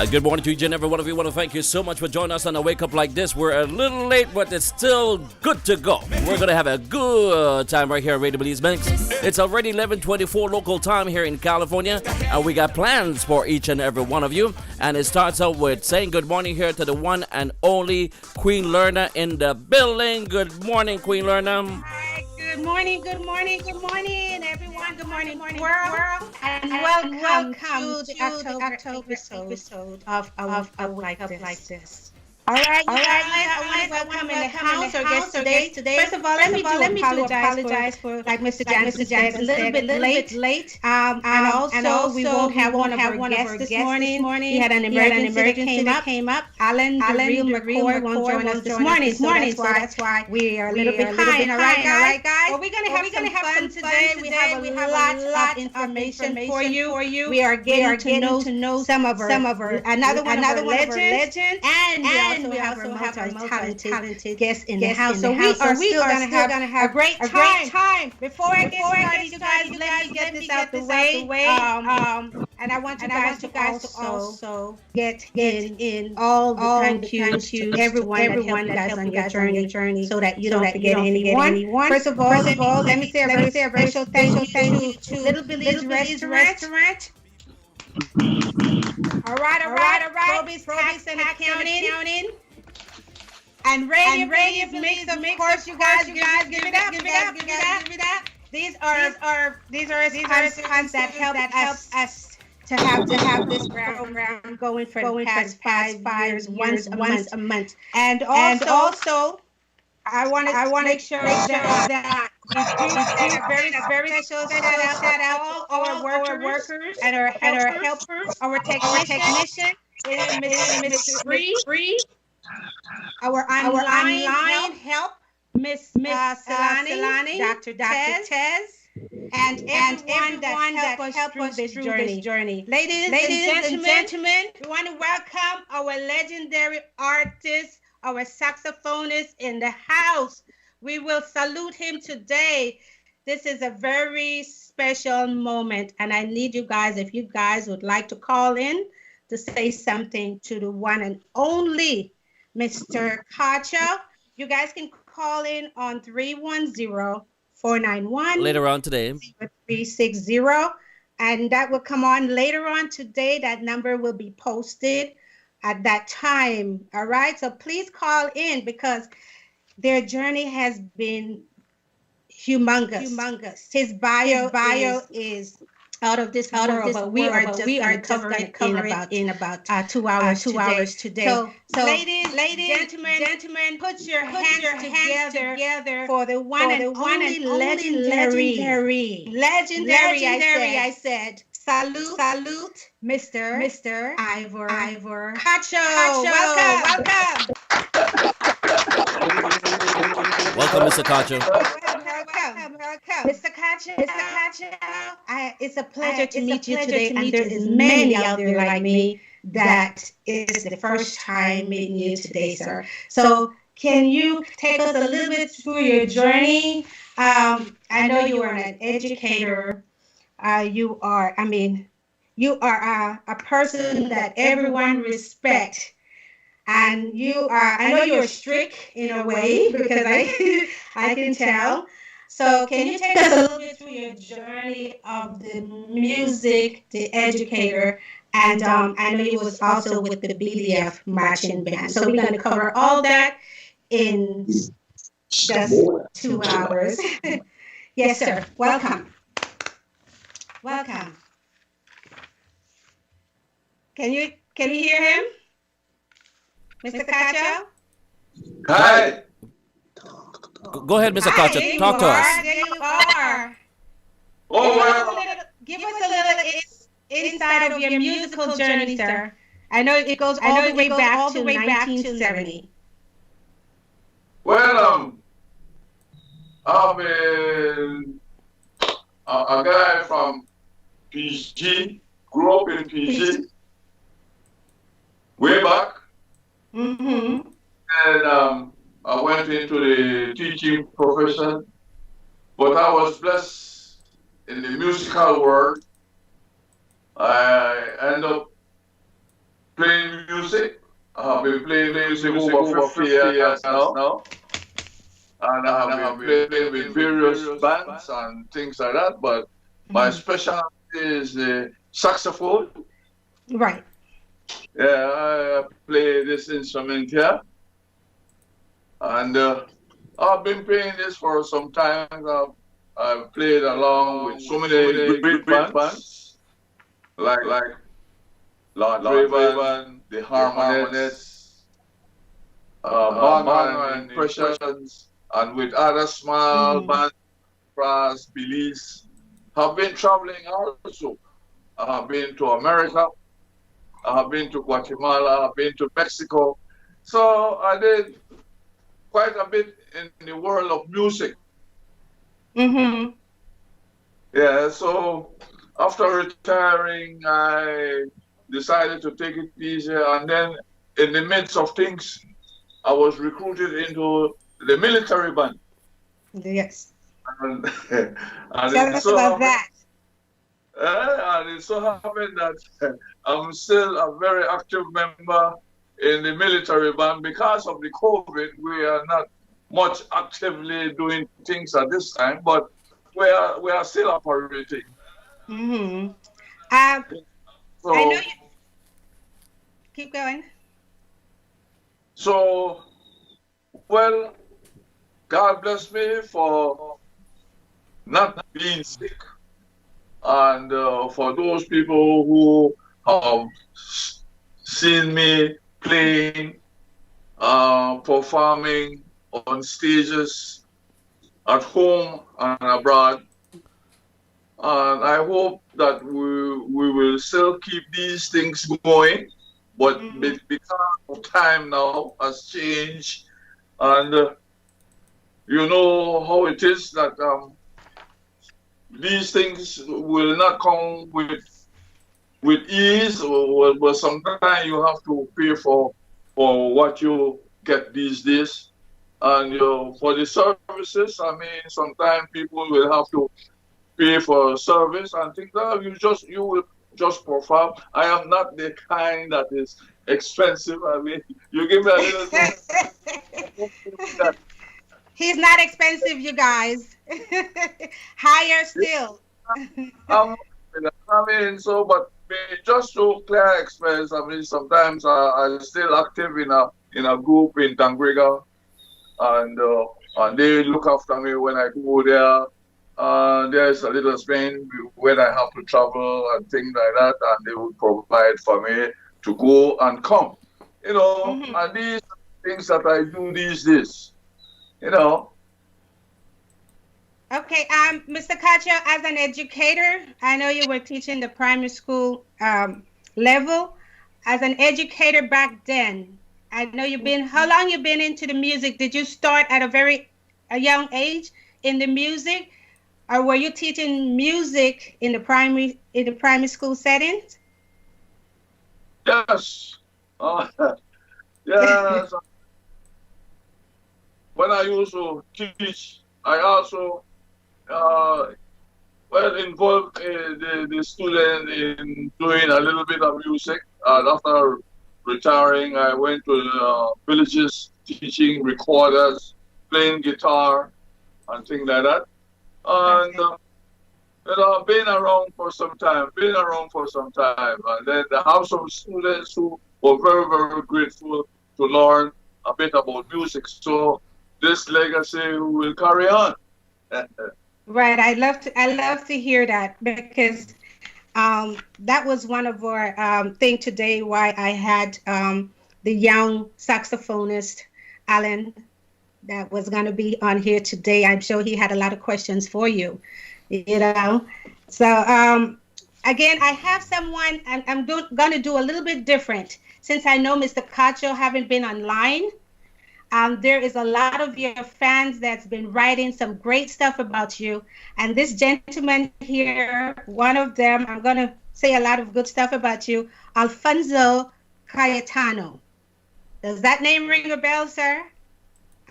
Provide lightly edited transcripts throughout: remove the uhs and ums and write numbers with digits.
Good morning to each and every one of you. I want to thank you so much for joining us on a wake up like this. We're a little late, but it's still good to go. We're going to have a good time right here at Radio Belize Banks. It's already 11:24 local time here in California, and we got plans for each and every one of you. And it starts out with saying good morning here to the one and only Queen Lerna in the building. Good morning, Queen Lerna. Good morning, everyone. Good morning, world. And welcome to the October episode of Like This. All right, you guys, I want to welcome in the house our guest today. First of all, let me apologize for, like Mr. Jackson said, a little bit late. And also, we won't have one of our guests this morning. We had an emergency that came up. Alan, the real McCoy, won't join us this morning. So that's why we are a little bit behind. All right, guys? Well, we're going to have some fun today. We have a lot of information for you. We are getting to know some of our another one of our legends. And we also have a multi-talented guest in the house. So we are still going to have a great time. Before I get started, you guys, let me get this out the way. And I want you guys to also get in all the thank yous to everyone that helped you guys on your journey so that you don't forget anyone. First of all, let me say a very special thank you to Little Billy's Restaurant. All right. Probis and accounting. And radio mix, of course, you guys give it up. These are sponsors that help us to have this program going for the past 5 years, once a month. And also, I want to make sure that we do a very special shout out all our workers and our helpers, our technician, Mr. Free, our online help, Miss Selani, Dr. Tez, and everyone that helped us through this journey. Ladies and gentlemen, we want to welcome our legendary artist, our saxophonist in the house. We will salute him today. This is a very special moment, and I need you guys, if you guys would like to call in to say something to the one and only Mr. Kacha. You guys can call in on 310-491 later on today 0360, and that will come on later on today. That number will be posted at that time. All right, so please call in because their journey has been humongous. His bio is out of this world, but we are just going to cover it in about 2 hours today. So ladies, gentlemen, put your hands together for the one and only legendary. I said. Salute, Mr. Ivor Cacho. Welcome, Mr. Cacho. Welcome, Mr. Cacho. It's a pleasure to meet you today, and there is many out there like me that is the first time meeting you today, sir. So can you take us a little bit through your journey? I know you are an educator. You are a person that everyone respects, and I know you're strict in a way because I can tell. So can you take us a little bit through your journey of the music, the educator, and I know you was also with the BDF marching band. So we're going to cover all that in just 2 hours. Yes, sir. Welcome. Can you hear him? Mr. Cacho? Hi. Go ahead, Mr. Cacho. Talk to us. There you are. Oh, well. Give us a little inside of your musical journey, sir. I know it goes all the way back to 1970. Well, I've been a guy from PG, grew up in PG, way back. Mm-hmm. And I went into the teaching profession, but I was blessed in the musical world. I ended up playing music. I have been playing music over 50 years now. And I have been playing with various bands and things like that. But my specialty is the saxophone. Right. Yeah, I play this instrument here. And I've been playing this for some time. I've played along with so many great bands, like Lord Raven, the Harmonists, Barnum and Impressions, and with other small bands, Brass, Belize. Have been traveling also. I have been to America. I have been to Guatemala. I have been to Mexico. So I did quite a bit in the world of music. Yeah, so after retiring, I decided to take it easy. And then in the midst of things, I was recruited into the military band. Yes. And, Tell us about that. And it so happened that I'm still a very active member in the military band. Because of the COVID, we are not much actively doing things at this time, but we are still operating. So, I know you. Keep going. So, well, God bless me for not being sick. And for those people who have seen me playing, performing on stages at home and abroad, and I hope that we will still keep these things going, but because of time now has changed, and you know how it is that these things will not come with ease, but sometimes you have to pay for what you get these days. And for the services, I mean, sometimes people will have to pay for service and things that you will just perform. I am not the kind that is expensive. I mean, you give me a little bit. He's not expensive, you guys. Higher still. I mean, so, but just to clear expense, I mean, sometimes I'm still active in a group in Tangriga, and they look after me when I go there. There's a little spend when I have to travel and things like that, and they would provide for me to go and come. And these things that I do these days. Okay, Mr. Cacho, as an educator, I know you were teaching the primary school level. As an educator back then, I know how long you've been into the music? Did you start at a young age in the music, or were you teaching music in the primary school settings? Yes. Yes. When I used to teach, I also involved the student in doing a little bit of music. After retiring, I went to the villages teaching recorders, playing guitar, and things like that. And I've been around for some time. And then I have some students who were very, very grateful to learn a bit about music. So this legacy will carry on. Right. I love to hear that, because that was one of our thing today, why I had the young saxophonist Alan that was going to be on here today. I'm sure he had a lot of questions for you, So again, I have someone, I'm going to do a little bit different. Since I know Mr. Cacho haven't been online, there is a lot of your fans that's been writing some great stuff about you. And this gentleman here, one of them, I'm going to say a lot of good stuff about you, Alfonso Cayetano. Does that name ring a bell, sir?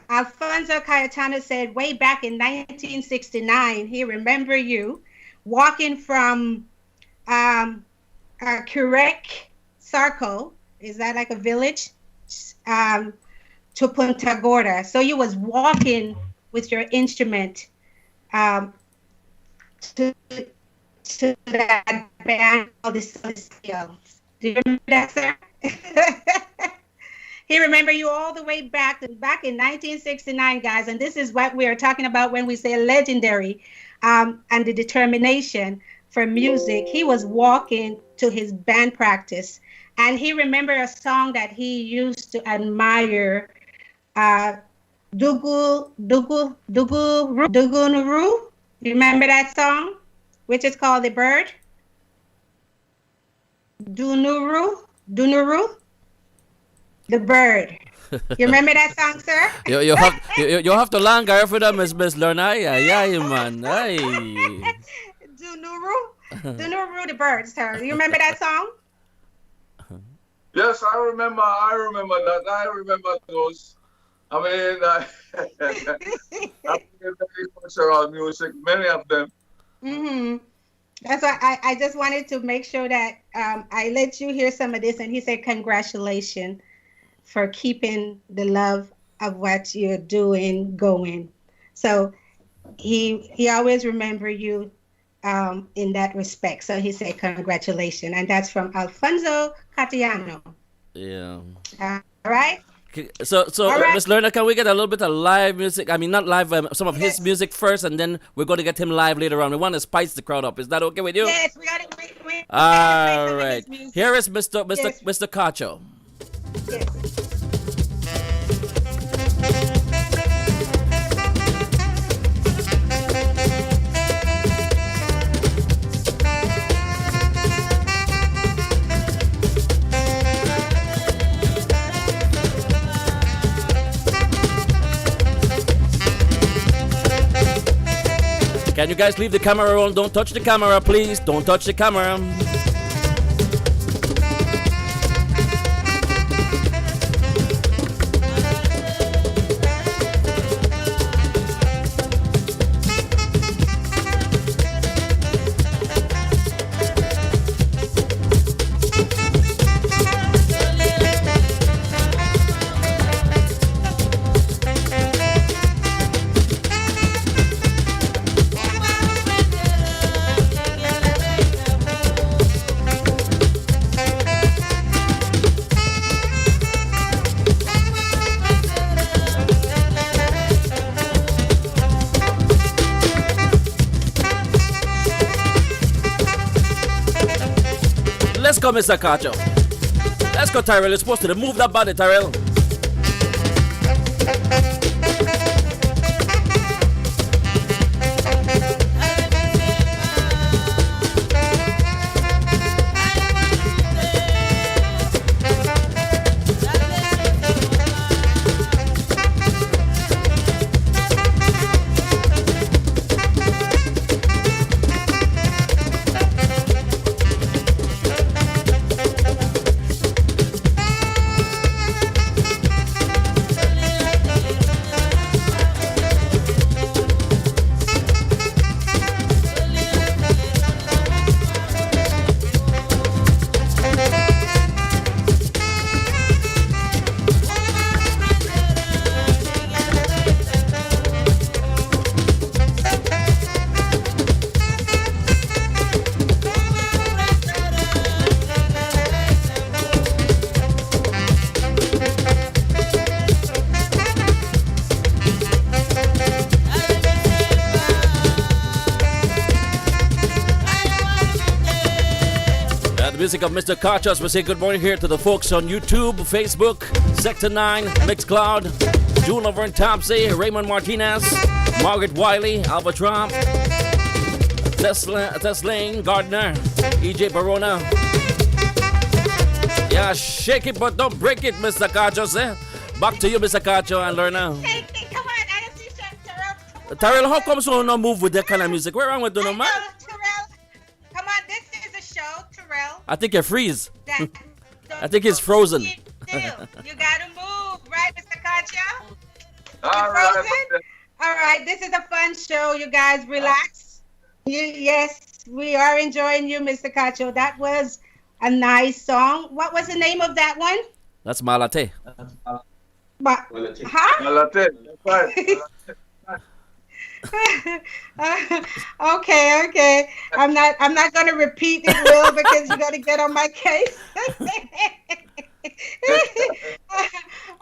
Alfonso Cayetano said way back in 1969, he remember you walking from Quebec Circle Is that like a village? To Punta Gorda. So you was walking with your instrument to that band called the Celestials. Do you remember that, sir? He remember you all the way back in 1969, guys. And this is what we are talking about when we say legendary, and the determination for music. He was walking to his band practice, and he remembered a song that he used to admire, Dugu Nuru. You remember that song, which is called The Bird? Dunuru, The Bird. You remember that song, sir? You have to learn Gary for them, Miss Lorna. Yeah, man. Hey. Dunuru, The Bird, sir. You remember that song? Yes, I remember that. I remember those. I mean, I play very cultural music, many of them. Mm-hmm. That's why I just wanted to make sure that I let you hear some of this. And he said, congratulations for keeping the love of what you're doing going. So he always remember you in that respect. So he said, congratulations. And that's from Alfonso Catiano. Yeah. All right. So right. Miss Lerner, can we get a little bit of live music? I mean, not live, some of his music first, and then we're going to get him live later on. We want to spice the crowd up. Is that okay with you? Yes, we got it. We All right. Here is Mr. Cacho. Yes. Can you guys leave the camera on? Don't touch the camera, please. Don't touch the camera. Let's go, Mr. Cacho. Let's go, Tyrell. You're supposed to move that body, Tyrell. Music of Mr. Kachas. We say good morning here to the folks on YouTube, Facebook, Sector 9, Mixcloud, June over in Topsy, Raymond Martinez, Margaret Wiley, Alba Trump, Teslane Gardner, EJ Barona. Yeah, shake it but don't break it, Mr. Kachas. Back to you, Mr. Cacho and Lorna. Hey, come on, I don't see Tyrell. Tyrell, how come so no move with that kind of music? Where wrong with you, man? Tyrell, come on, this is a show, Tyrell. I think you're freeze. I think he's frozen. You gotta move, right, Mr. Cacho? All right. All right, this is a fun show. You guys relax. Yes, we are enjoying you, Mr. Cacho. That was a nice song. What was the name of that one? That's Malate. But, huh? Malate. That's right. Okay. I'm not gonna repeat it, Will, because you're gonna get on my case.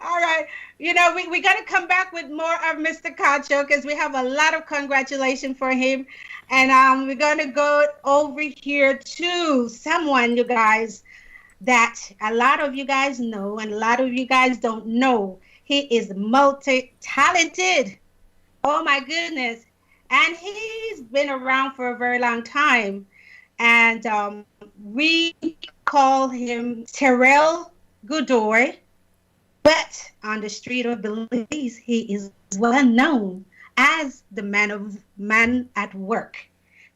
All right. You know, we got to come back with more of Mr. Cacho because we have a lot of congratulations for him. And we're going to go over here to someone, you guys, that a lot of you guys know and a lot of you guys don't know. He is multi-talented. Oh, my goodness. And he's been around for a very long time. And we call him Tyrell Godoy, but on the street of Belize, he is well known as the man at work.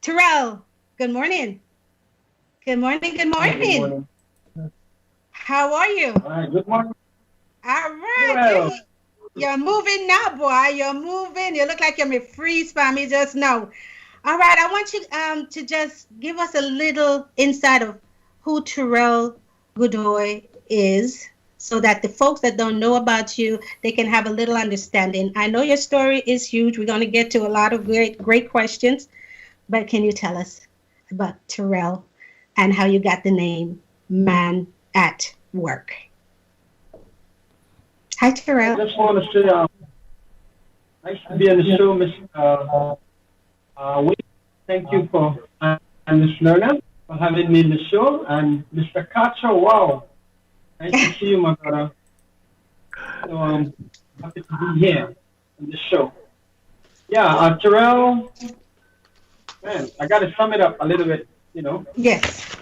Tyrell, good morning. Good morning. Good morning. How are you? All right, good morning. All right. Well, You're moving now, boy. You're moving. You look like you're in freeze for me just now. All right, I want you to just give us a little insight of who Tyrell Godoy is, so that the folks that don't know about you, they can have a little understanding. I know your story is huge. We're going to get to a lot of great questions, but can you tell us about Tyrell and how you got the name Man at Work? Hi, Tyrell. I just want to say, nice to be on the show, Miss. Thank you for Miss Lerner for having me in the show, and Mr. Cacho. Wow, nice to see you, my brother. So I'm happy to be here on the show. Yeah, Tyrell, man, I got to sum it up a little bit, you know. Yes.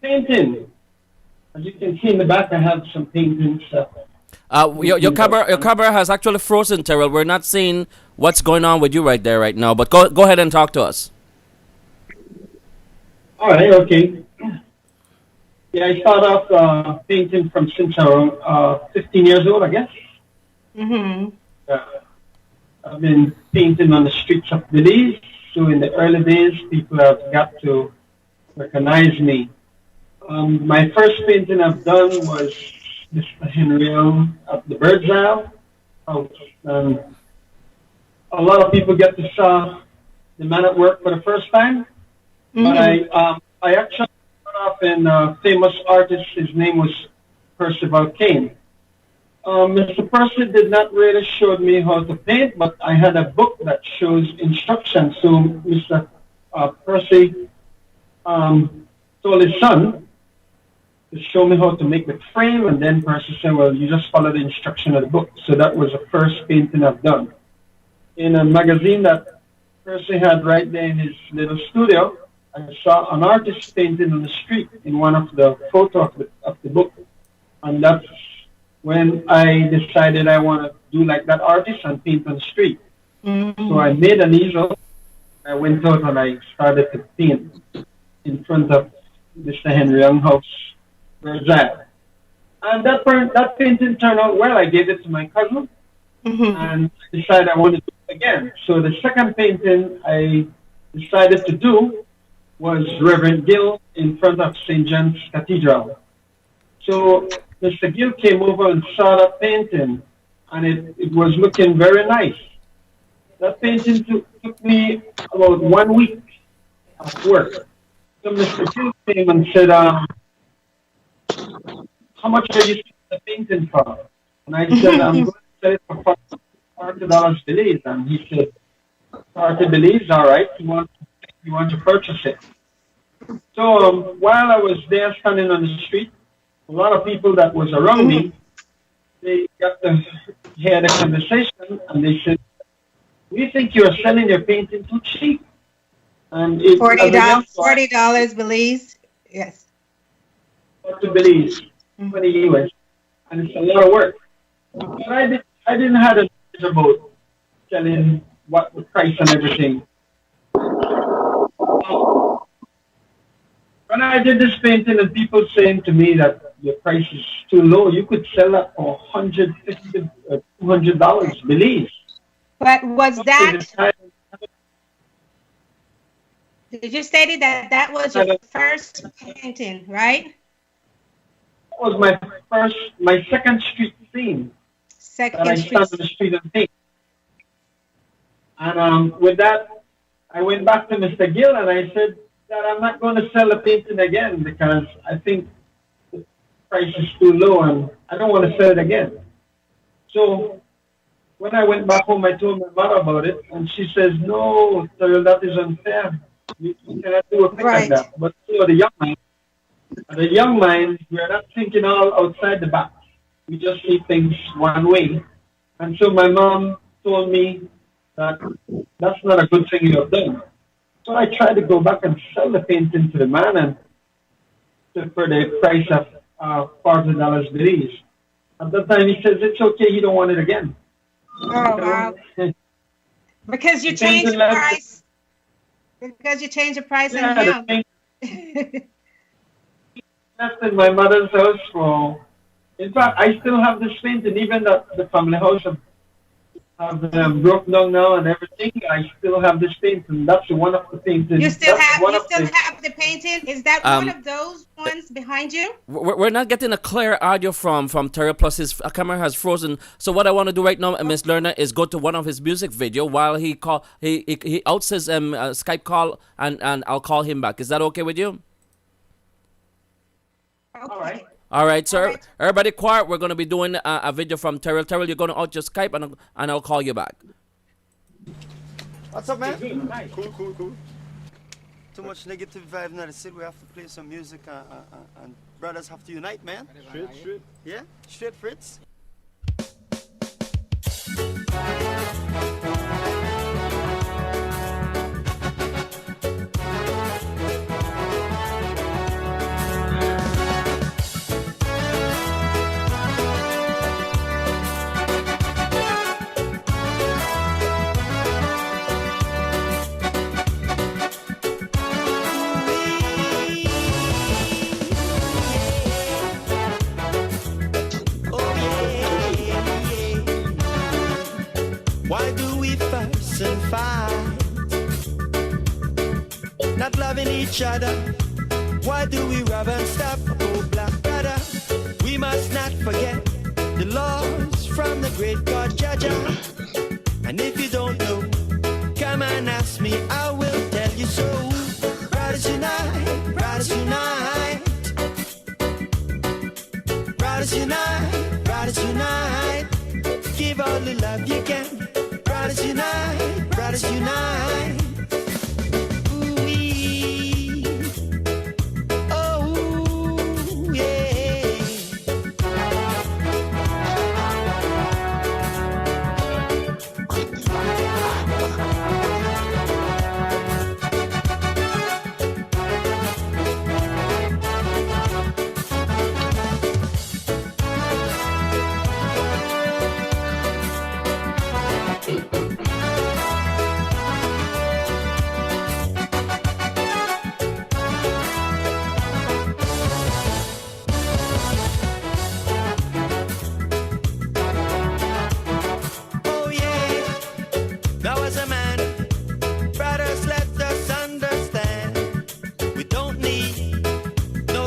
Painting. As you can see in the back, I have some paintings. Your camera has actually frozen, Tyrell. We're not seeing what's going on with you right there right now. But go ahead and talk to us. All right. Okay. Yeah, I started off painting since I was 15 years old, I guess. Mm-hmm. I've been painting on the streets of Belize. So in the early days, people have got to recognize me. My first painting I've done was Mr. Tyrell at the Bird's Eye house. A lot of people get to saw the Man at Work for the first time. Mm-hmm. But I actually started off in a famous artist. His name was Percival Kane. Mr. Percy did not really show me how to paint, but I had a book that shows instructions. So Mr. Percy told his son to show me how to make the frame, and then Percy said, well, you just follow the instruction of the book. So that was the first painting I've done. In a magazine that Percy had right there in his little studio, I saw an artist painting on the street in one of the photos of the book. And that's when I decided I want to do like that artist and paint on the street. Mm-hmm. So I made an easel. I went out and I started to paint in front of Mr. Henry Young house. Where's that? And that painting turned out well. I gave it to my cousin, mm-hmm. and I decided I wanted to do it again. So the second painting I decided to do was Reverend Gill in front of St. John's Cathedral. So Mr. Gill came over and saw that painting, and it was looking very nice. That painting took me about 1 week of work. So Mr. Gill came and said, how much are you selling the painting for? And I said, I'm going to sell it for $40 Belize. And he said, $40 Belize, all right, you want to purchase it. So while I was there standing on the street, a lot of people that was around me, they got to hear the conversation, and they said, we think you're selling your painting too cheap. And $40 Belize, yes. To Belize, 20 US, and it's a lot of work. But I didn't have a knowledge about selling what the price and everything. When I did this painting, and people saying to me that your price is too low, you could sell that for $150, $200 Belize. But was that You just stated that that was your first painting, right? That was my second street scene that I Second stand on street. the street and paint. And with that, I went back to Mr. Gill and I said that I'm not going to sell a painting again because I think the price is too low and I don't want to sell it again. So when I went back home, I told my mother about it, and she says, "No, Tyrell, that is unfair. You cannot do a thing like that." But the young minds, we're not thinking all outside the box. We just see things one way. And so my mom told me that that's not a good thing you have done. So I tried to go back and sell the painting to the man and for the price of $40 Belize. At that time, he says it's okay. He don't want it again. Oh wow! Because you changed the price. Because you changed the price on him. Left in my mother's house for. In fact, I still have this painting, even that the family house have broke down now and everything. I still have this painting. That's one of the paintings. You still have the painting? Is that one of those ones behind you? We're not getting a clear audio from Tyrell, plus his camera has frozen. So what I want to do right now, Miss Lerner, is go to one of his music video while he outs his Skype call, and I'll call him back. Is that okay with you? Okay. All right, sir. Everybody quiet. We're going to be doing a video from Tyrell. Tyrell, you're going to out your Skype, and I'll call you back. What's up, man? Cool. Too much negative vibe in the city. We have to play some music, and brothers have to unite, man. Straight. Yeah, straight, Fritz. And fight, not loving each other. Why do we rob and stop? Oh, black brother, we must not forget the laws from the great God Judge. And if you don't know, come and ask me, I will tell you so. Brothers unite, brothers unite, brothers unite, brothers unite. Give all the love you can. Brothers unite, brothers unite. Ooh-wee. Oh, yeah.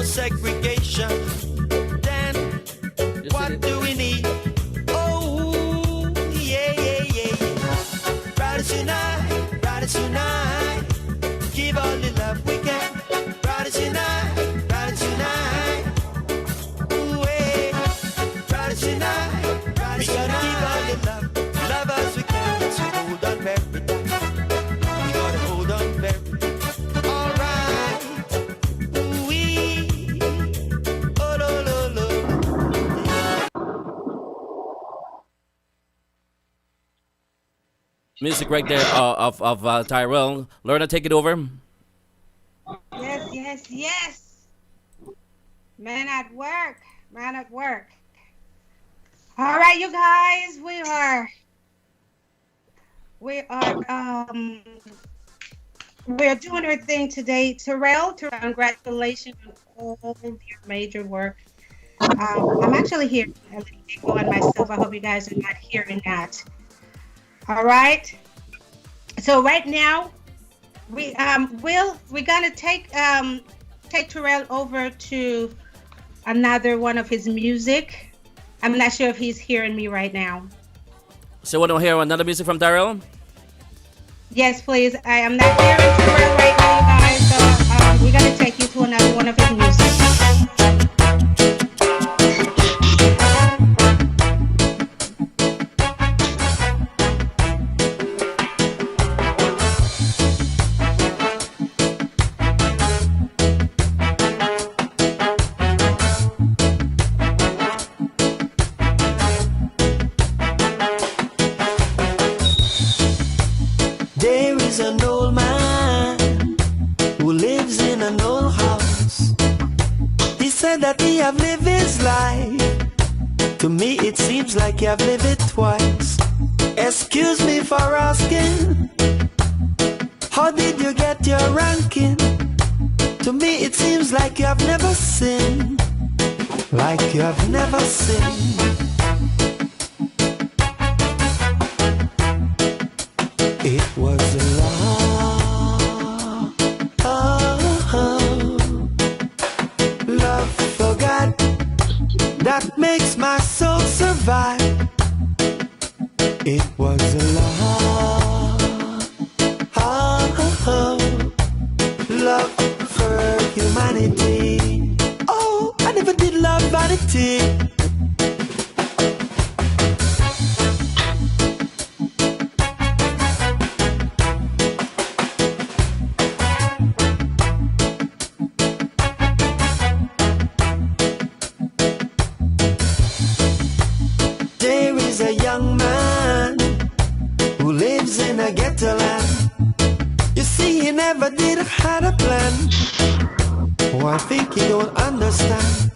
Segregation. Then what do we need? Oh, yeah. Brothers unite, brothers unite. Give all the love we can. Brothers unite, brothers unite. Ooh, yeah. Brothers unite, brothers unite. Give all the love, love as we can. Let's hold on very tight. We gotta hold on very tight. Music right there of Tyrell. Lerner, take it over. Yes. Man at work. All right, you guys, we're doing our thing today. Tyrell, congratulations on all your major work. I'm actually here on myself. I hope you guys are not hearing that. All right. So right now, we're gonna take Tyrell over to another one of his music. I'm not sure if he's hearing me right now. So want to hear another music from Tyrell? Yes, please. I am not hearing Tyrell right now, you guys. So we're gonna take you to another one of his music. There is an old man who lives in an old house. He said that he have lived his life. To me it seems like you have lived it twice. Excuse me for asking, how did you get your ranking? To me it seems like you have never sinned. Like you have never sinned. It was love for God that makes my soul survive. It was love for humanity. Oh, I never did love vanity. There is a young man who lives in a ghetto land. You see, he never did have a plan. Oh, I think he don't understand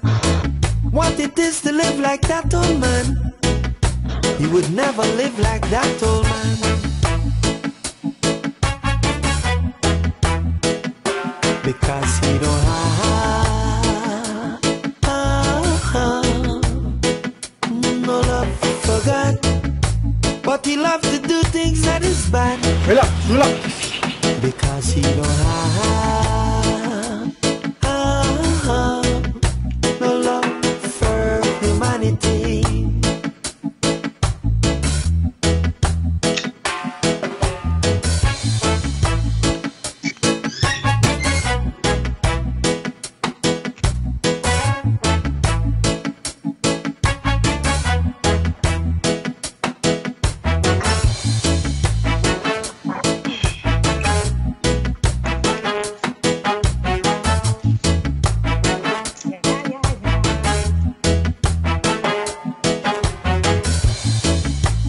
what it is to live like that old man. He would never live like that old man. Because he don't have no love for God, but he loves to do things that is bad. Relax. Because he don't have no love for humanity.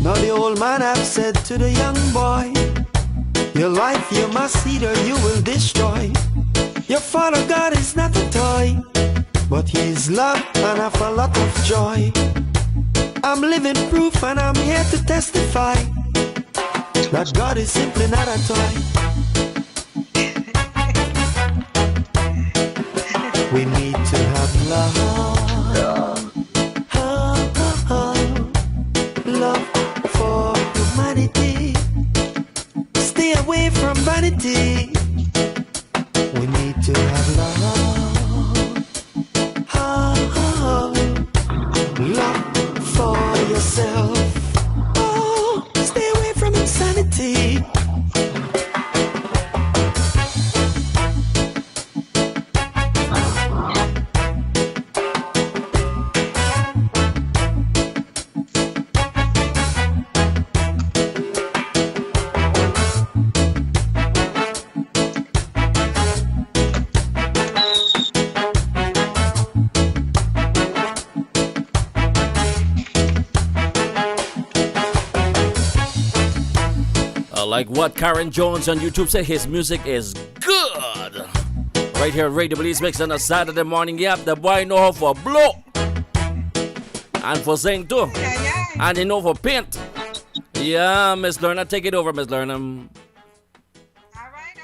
Now the old man have said to the young boy, your life you must eat or you will destroy. Your father God is not a toy, but he is love and have a lot of joy. I'm living proof and I'm here to testify that God is simply not a toy. We need to have love. Love for humanity. Stay away from vanity. We need to have love. Love for yourself. Oh, stay away from insanity. Like what Karen Jones on YouTube said, his music is good. Right here, Radio Belize Mix on a Saturday morning. Yep, the boy know how for blow. And for sing too. And he know for paint. Yeah, Miss Lerner, take it over, Miss Lerner. All right,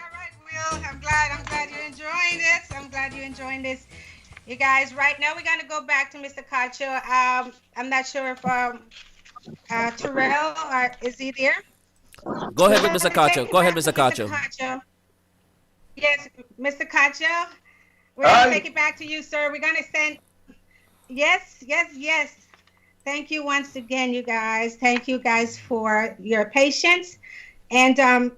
Will. I'm glad you're enjoying this. I'm glad you're enjoying this. You guys, right now we're gonna go back to Mr. Cacho. I'm not sure if Tyrell is he there? Go ahead with Mr. Cacho. Go ahead, Mr. Cacho. Yes, Mr. Kacha, we're going to Hi. take it back to you, sir. We're going to send, yes, yes, yes. Thank you once again, you guys. Thank you guys for your patience. And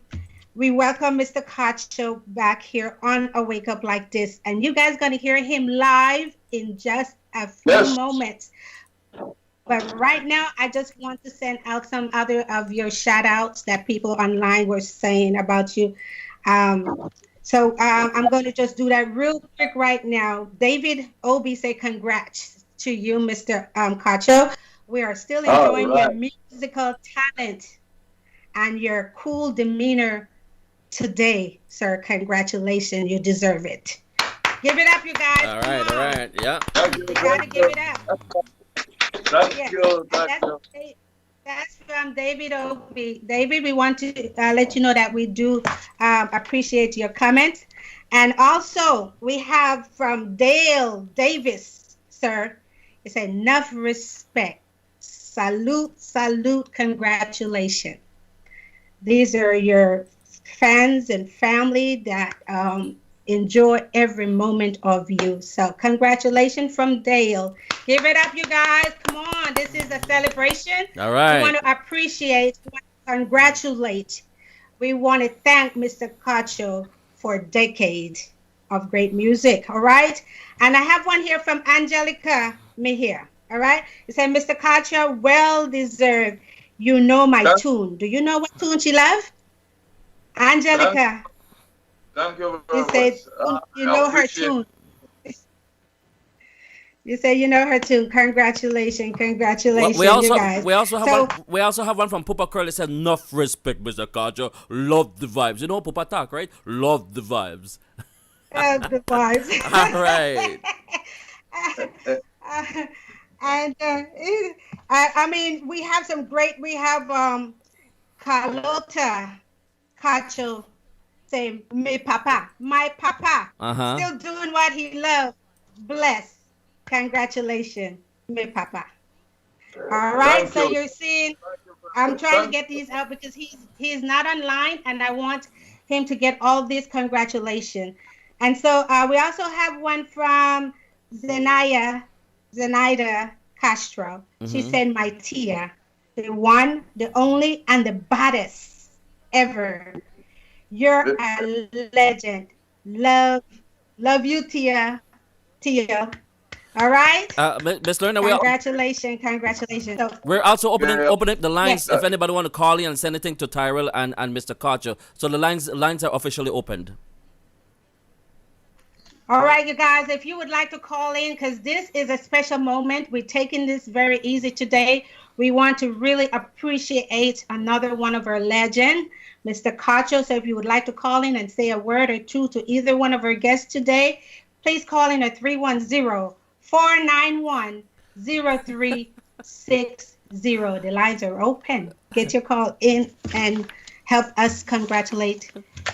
we welcome Mr. Kacha back here on A Wake Up Like This. And you guys going to hear him live in just a few Yes. moments. But right now, I just want to send out some other of your shout outs that people online were saying about you. So I'm going to just do that real quick right now. David Obi say congrats to you, Mr. Kacho. We are still enjoying your musical talent and your cool demeanor today, sir. Congratulations. You deserve it. Give it up, you guys. All right. Yeah. Thank you. You got to give it up. Thank you. That's from David Obi. David, we want to let you know that we do appreciate your comments. And also, we have from Dale Davis, sir. It's enough respect. Salute, congratulations. These are your fans and family that enjoy every moment of you. So congratulations from Dale. Give it up, you guys. Come on. This is a celebration. All right. We want to appreciate, we want to congratulate. We want to thank Mr. Cacho for a decade of great music. All right. And I have one here from Angelica Mejia. All right. It said, Mr. Cacho, well deserved. You know my tune. Do you know what tune she loves? Angelica. Thank you You very said much. you know her tune. You say you know her tune. Congratulations, We you also guys. we also have one from Pupa Curly said enough respect, Mr. Kajo. Love the vibes. You know Pupa talk, right? Love the vibes. The vibes. All right. And I mean, we have some great. We have Carlota Cacho say my papa, still doing what he loves. Bless. Congratulations, my papa. All right, so you're seeing, I'm trying to get these out because he's not online, and I want him to get all this. Congratulations. And so we also have one from Zenaida Castro. She said, my Tia, the one, the only, and the baddest ever. You're a legend. Love you, Tia. All right. Miss Lerner, Congratulations. So, we're also opening the lines. Yes. If anybody want to call in and send anything to Tyrell and Mr. Kacho. So the lines are officially opened. all right, you guys, if you would like to call in, because this is a special moment. We're taking this very easy today. We want to really appreciate another one of our legends, Mr. Cacho. So if you would like to call in and say a word or two to either one of our guests today, please call in at 310-491-0360. The lines are open. Get your call in and help us congratulate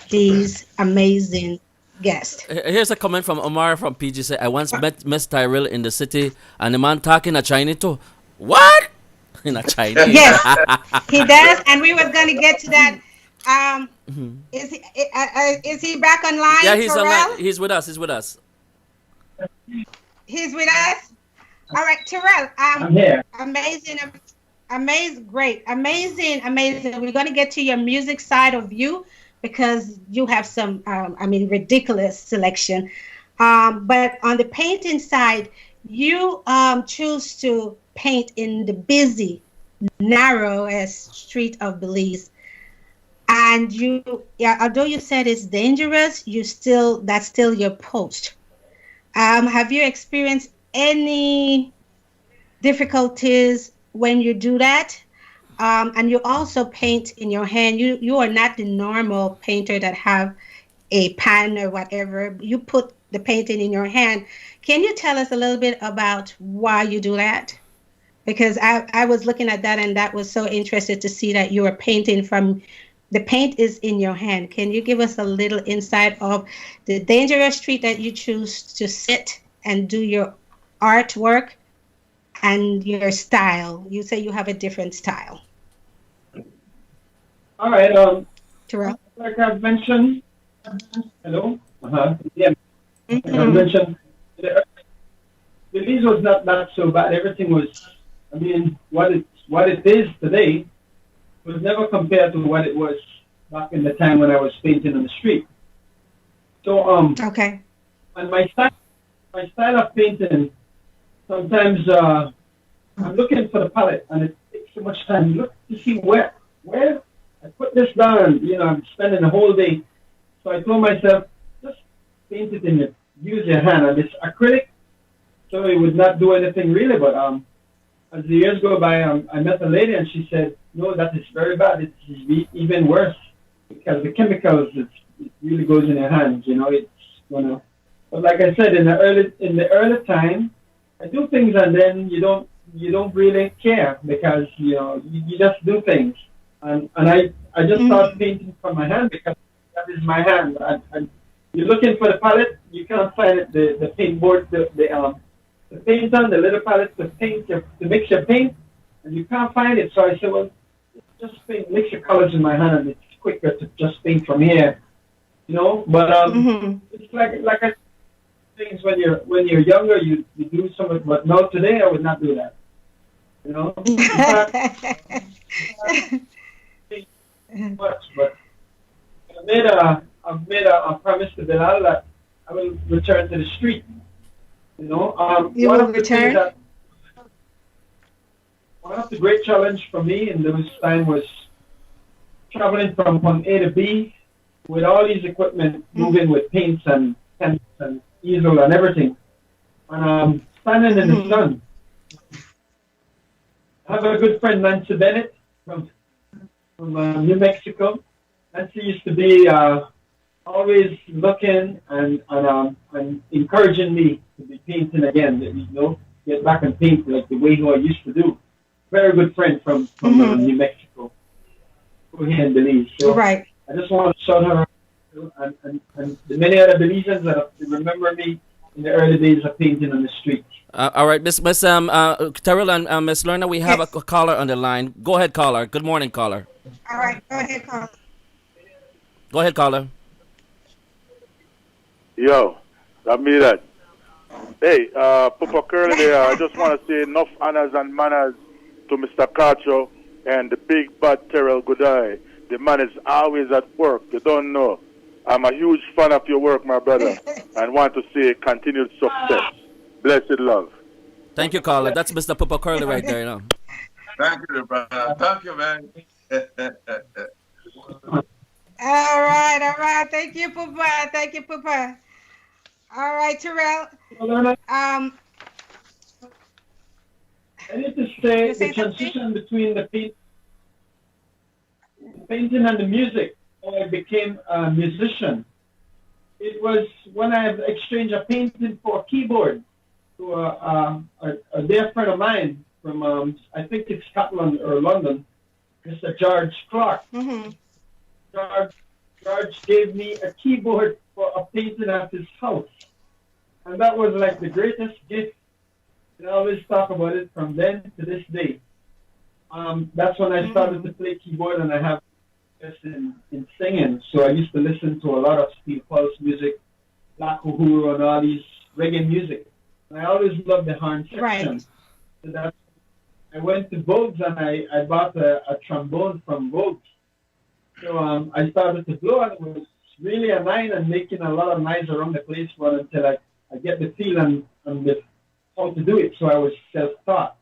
these amazing guests. Here's a comment from Omar from PG. Say, I once met Miss Tyrell in the city, and the man talking a Chinese too. What? In a Chinese. Yes, he does, and we was going to get to that. Is he back online? Yeah, he's Tyrell? online. He's with us. He's with us. All right, Tyrell. I'm here. Amazing, great, amazing. We're going to get to your music side of you because you have some, ridiculous selection. But on the painting side, you choose to paint in the busy, narrowest street of Belize. And although you said it's dangerous, that's still your post. Have you experienced any difficulties when you do that? And you also paint in your hand. You are not the normal painter that have a pen or whatever. You put the painting in your hand. Can you tell us a little bit about why you do that? Because I was looking at that, and that was so interested to see that you are painting from the paint is in your hand. Can you give us a little insight of the dangerous street that you choose to sit and do your artwork and your style? You say you have a different style. All right. Tyrell? Like I've mentioned, Hello? Yeah. I Mm-hmm. mentioned Belize was not so bad. Everything was, I mean, what it is today was never compared to what it was back in the time when I was painting on the street. So Okay. and my style of painting sometimes I'm looking for the palette and it takes so much time. Look to see where I put this down. You know, I'm spending the whole day. So I told myself, just paint it in it. Use your hand. And it's acrylic, so it would not do anything really. But as the years go by, I met a lady and she said, no, that is very bad. It's even worse because the chemicals, it really goes in your hands. You know, it's gonna. But like I said, in the early time, I do things and then you don't really care because you know you just do things. And I just start painting from my hand because that is my hand. And you're looking for the palette, you can't find it. The paint board, the paint on the little palette to paint to mix your paint, and you can't find it. So I said, well, just paint, mix your colors in my hand, and it's quicker to just paint from here, you know. But it's like I things when you're younger, you do something, but now today I would not do that, you know. In fact, much, but I've made a promise to Bilal that I will return to the street. You know, You will return? One of the great challenge for me in those time was traveling from point A to B with all these equipment, moving with paints and pens and easel and everything, and standing in the sun. I have a good friend, Nancy Bennett, from New Mexico. Nancy used to be always looking and encouraging me to be painting again, you know, get back and paint like the way I used to do. Very good friend from New Mexico, over here in Belize. So Right. I just want to shout her out and the many other Belizeans that remember me in the early days of painting on the street. All right, Miss Tyrell and Miss Lerner, we have a caller on the line. Go ahead, caller. Good morning, caller. All right. Go ahead, Carl. Go ahead, caller. Yo, that me that. Hey, Papa Curly there. I just want to say enough honors and manners to Mr. Cacho and the big bad Tyrell Goodeye. The man is always at work. You don't know. I'm a huge fan of your work, my brother, and want to say continued success. Blessed love. Thank you, caller. That's Mr. Papa Curly right there. You know. Thank you, brother. Thank you, man. All right. Thank you, Papa. All right, Tyrell. I need to say the transition between the painting and the music. I became a musician. It was when I exchanged a painting for a keyboard to a dear friend of mine from, I think it's Scotland or London, Mr. George Clark. George gave me a keyboard for a painting at his house. And that was like the greatest gift. And I always talk about it from then to this day. That's when I started to play keyboard and I have in singing. So I used to listen to a lot of Steve Pulse music, Black Uhuru and all these reggae music. And I always loved the horn section. Right. So that I went to Vogue's and I bought a trombone from Vogue's. So I started to blow and it was really a nine and making a lot of noise around the place but until I get the feel and the how to do it. So I was self-taught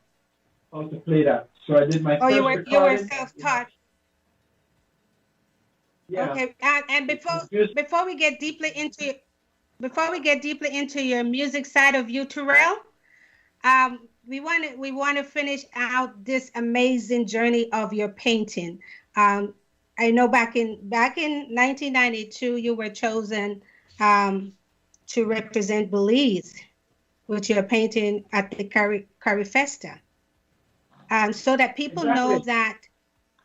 how to play that. So I did my first you were recording. self-taught. Yeah. Okay, and before we get deeply into your music side of you, Tyrell, we want to finish out this amazing journey of your painting. I know back in 1992 you were chosen to represent Belize with your painting at the Curry Festa, so that people know that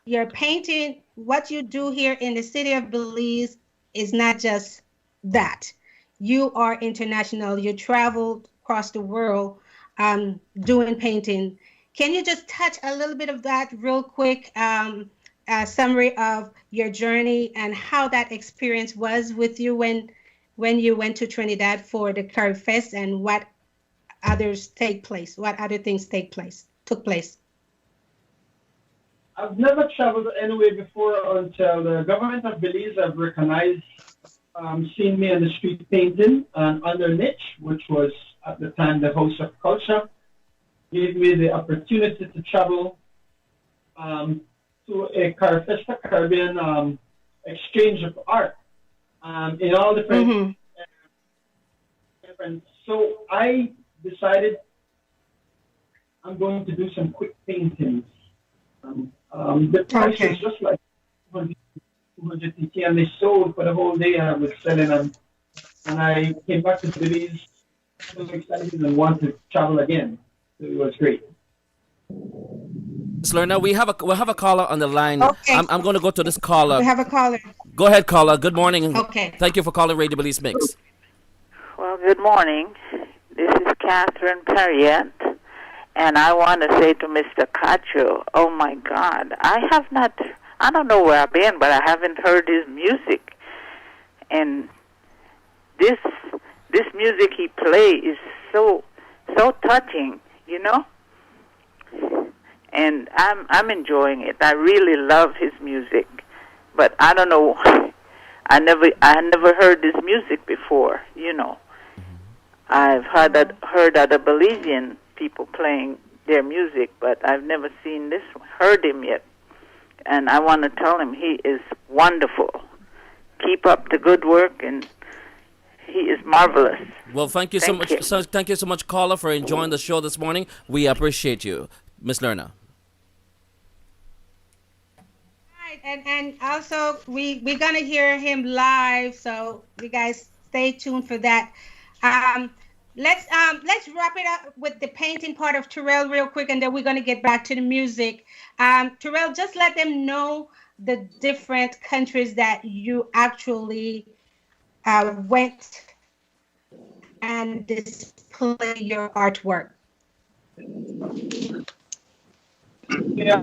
your painting, what you do here in the city of Belize, is not just that. You are international. You traveled across the world doing painting. Can you just touch a little bit of that real quick? a summary of your journey and how that experience was with you when you went to Trinidad for the Curry Fest, and what other things took place? I've never traveled anywhere before until the government of Belize have recognized, seen me on the street painting under niche, which was at the time the House of Culture, gave me the opportunity to travel to a Carifesta Caribbean exchange of art in all different. So I decided I'm going to do some quick paintings. The price was just like 200 TT, and they sold for the whole day. I was selling them, and I came back to Belize, so excited and wanted to travel again. So it was great. Lorna, we have a caller on the line. Okay. I'm going to go to this caller. We have a caller. Go ahead, caller. Good morning. Okay. Thank you for calling Radio Belize Mix. Well, good morning. This is Catherine Perriette, and I want to say to Mr. Cacho, oh my God, I don't know where I've been, but I haven't heard his music. And this music he plays is so touching, you know? And I'm enjoying it. I really love his music. But I don't know, I never heard this music before, you know. I've heard other Belizean people playing their music, but I've never heard him yet. And I want to tell him he is wonderful. Keep up the good work, and he is marvelous. Well, thank you so much. Thank you so much, caller, for enjoying the show this morning. We appreciate you, Miss Lerna. Right, and also we're gonna hear him live, so you guys stay tuned for that. Let's wrap it up with the painting part of Tyrell real quick, and then we're gonna get back to the music. Tyrell, just let them know the different countries that you actually went and display your artwork. Yeah,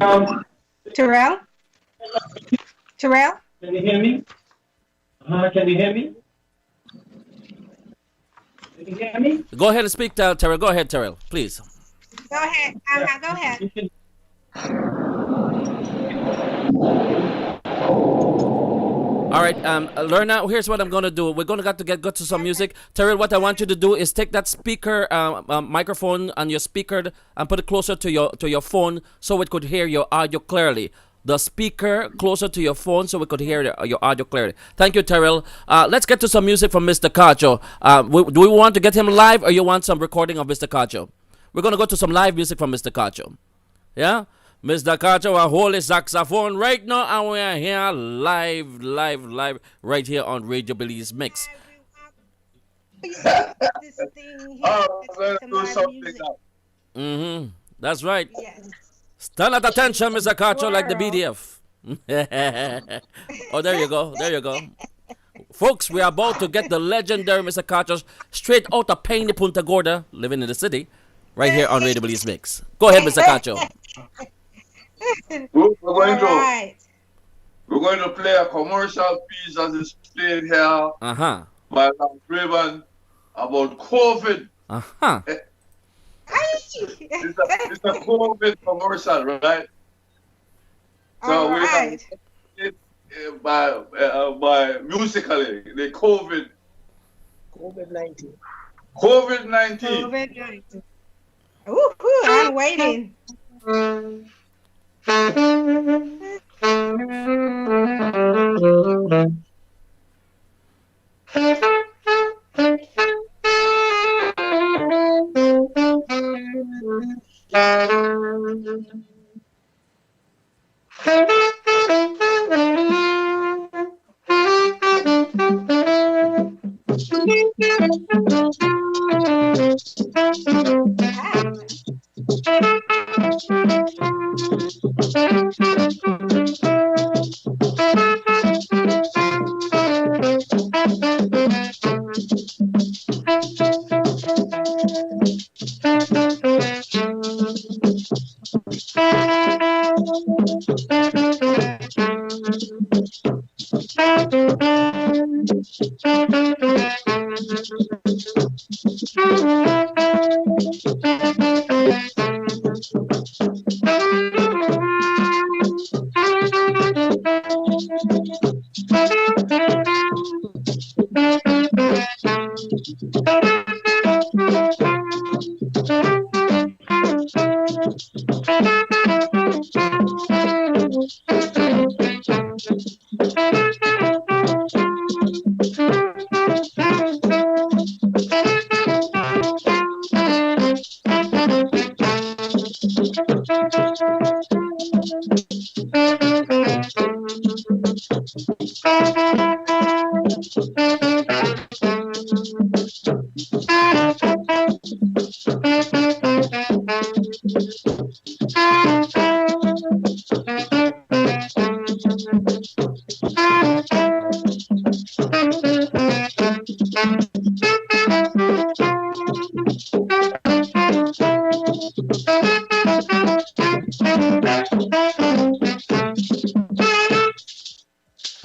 Tyrell? Tyrell? Can you hear me? Can you hear me? Can you hear me? Go ahead and speak, Tyrell. Go ahead, Tyrell, please. Go ahead. Go ahead. All right, Lerna, here's what I'm going to do. We're going to have to go to some music. Tyrell, what I want you to do is take that speaker, microphone on your speaker and put it closer to your phone so it could hear your audio clearly. The speaker closer to your phone so we could hear your audio clearly. Thank you, Tyrell. Let's get to some music from Mr. Cacho. Do we want to get him live, or you want some recording of Mr. Cacho? We're going to go to some live music from Mr. Cacho. Yeah? Mr. Cacho, a holy saxophone right now, and we are here live, right here on Radio Belize Mix. This thing here, let's do something now. That's right. Yes. Stand at attention, Mr. Cacho, like the BDF. Oh, there you go. Folks, we are about to get the legendary Mr. Cacho straight out of Paine, Punta Gorda, living in the city, right here on Radio Belize Mix. Go ahead, Mr. Cacho. We're going to play a commercial piece as is played here by Raven about COVID. It's a COVID commercial, right? So we have it by musically the COVID-19. COVID-19. Ooh, I'm waiting.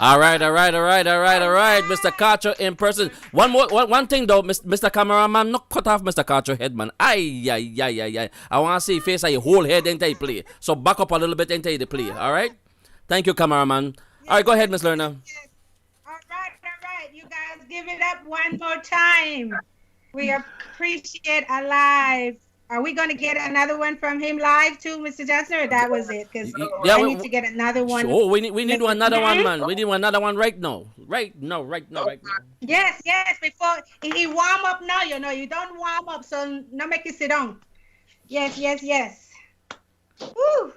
All right, all right, all right, all right, all right, Mr. Carter in person. One thing though, Mr. Cameraman, not cut off Mr. Carter head, man. Ay, ay, ay, ay, ay. I want to see face of your whole head until you play. So back up a little bit until you play. All right. Thank you, cameraman. All right, go ahead, Miss Lerner. Yes. All right. You guys give it up one more time. We appreciate Alive. Are we going to get another one from him live too, Mr. Johnson, or that was it? Because I need to get another one. Oh, we need another one, man. We need another one right now. Right now. Yes. Before he warm up now, you don't warm up, so no make you sit down. Yes. Woo.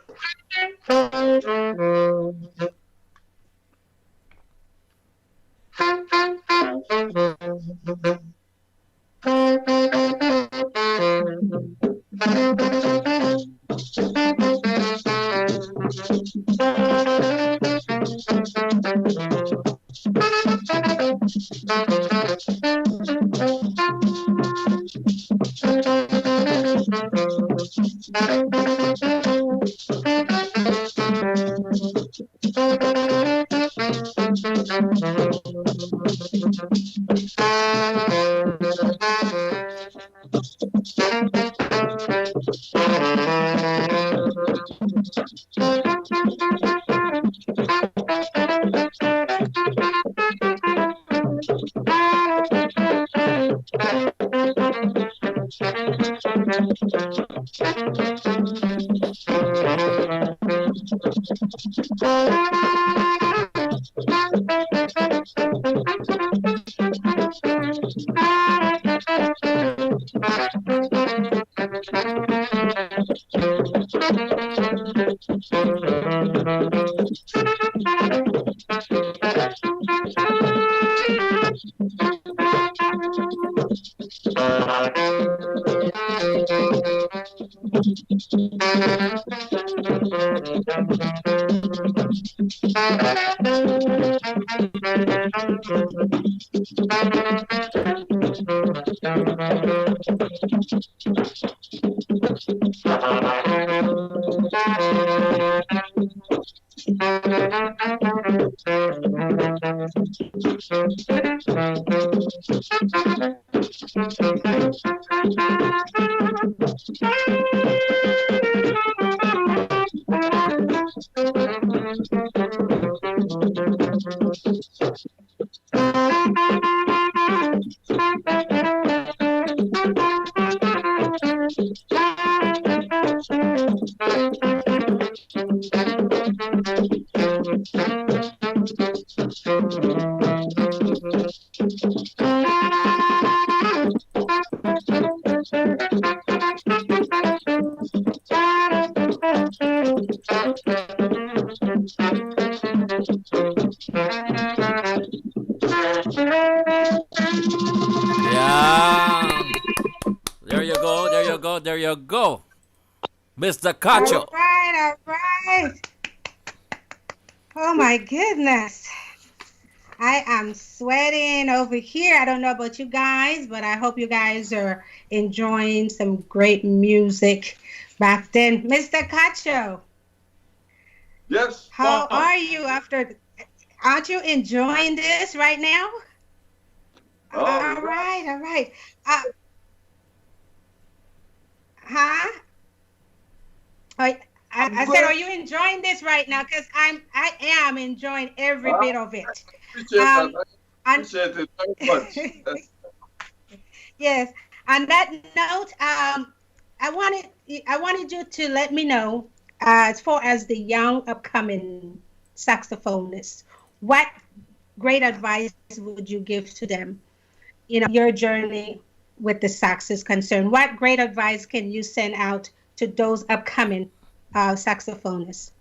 Yeah. There you go. Mr. Cacho. All right. Oh my goodness. I am sweating over here. I don't know about you guys, but I hope you guys are enjoying some great music back then. Mr. Cacho. Yes. How are you aren't you enjoying this right now? All right. I said, are you enjoying this right now? Because I am enjoying every bit of it. Appreciate it very much. Yes. On that note, I wanted you to let me know, as far as the young upcoming saxophonists, what great advice would you give to them? Your journey with the sax is concerned. What great advice can you send out to those upcoming saxophonists?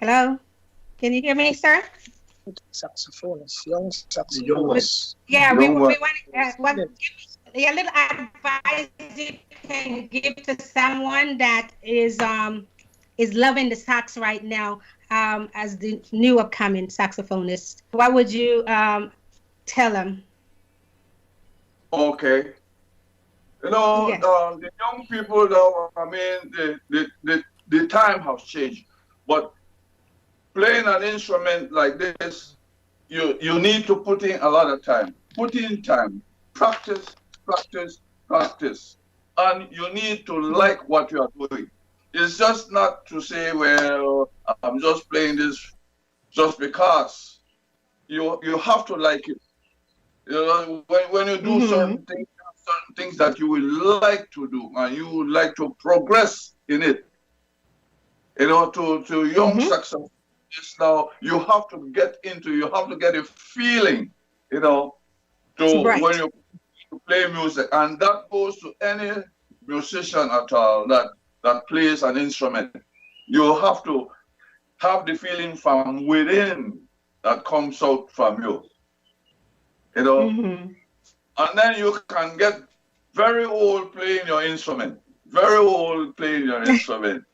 Hello? Can you hear me, sir? saxophonist, young saxophonist. Yeah, we Young want one. a little advice you can give to someone that is loving the sax right now, as the new upcoming saxophonist. What would you tell them? Okay. You know, Yes. the young people now, I mean, the time has changed. But playing an instrument like this, you need to put in a lot of time. Put in time. Practice, practice, practice. And you need to like what you are doing. It's just not to say, well, I'm just playing this just because. You have to like it. You know, when you do certain things that you will like to do and you would like to progress in it. You know, to young saxophonists now, you have to get a feeling, you know, to when you play music. And that goes to any musician at all that plays an instrument. You have to have the feeling from within that comes out from you. You know, and then you can get very old playing your instrument. Very old playing your instrument.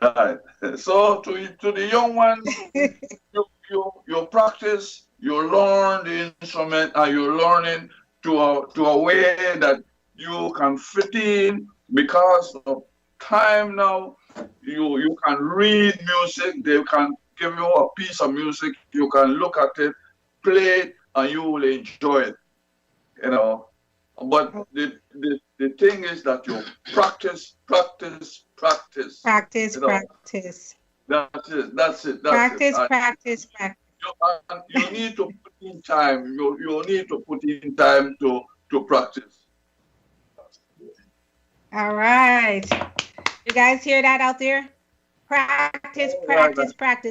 Right. So to the young ones, you practice, you learn the instrument, and you're learning to a way that you can fit in because of time now. You can read music. They can give you a piece of music. You can look at it, play it, and you will enjoy it. You know. But the thing is that you practice. Practice, you know. practice. That's it. Practice. You need to put in time. You need to put in time to practice. All right. You guys hear that out there? Practice.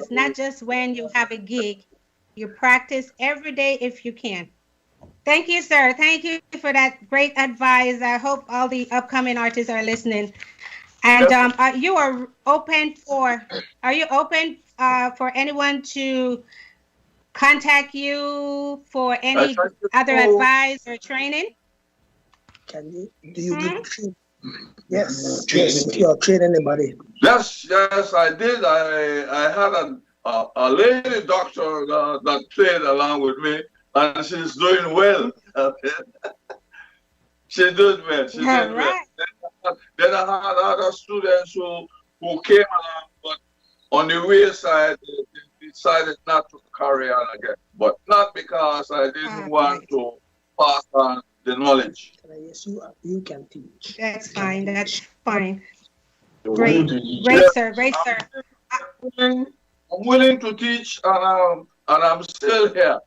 Not just when you have a gig. You practice every day if you can. Thank you, sir. Thank you for that great advice. I hope all the upcoming artists are listening. And are you open for anyone to contact you for any other advice or training? Can you? Do you give training? Yes. You're training anybody? Yes, I did. I had a lady doctor that played along with me, and she's doing well. She's doing well. Well. Then I had other students who came along, but on the wayside, they decided not to carry on again. But not because I didn't want to pass on the knowledge. Yes, you can teach. That's fine. Great, sir. I'm willing to teach, and I'm still here.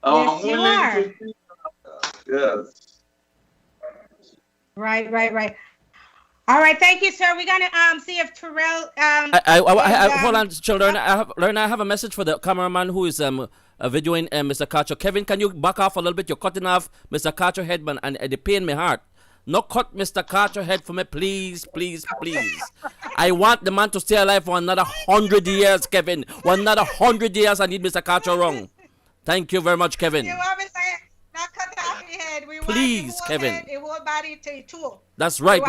Yes, you are. To teach. Yes. Right. All right, thank you, sir. We're gonna see if Tyrell. Hold on, children. I have a message for the cameraman who is videoing Mr. Carter. Kevin, can you back off a little bit? You're cutting off Mr. Carter head, man, and it pain my heart. No cut Mr. Carter head for me, please. I want the man to stay alive for another 100 years, Kevin. For another 100 years, I need Mr. Carter wrong. Thank you very much, Kevin. You want me to say, not cut off your head. We please, want Kevin. Head, whole body to tool. That's right.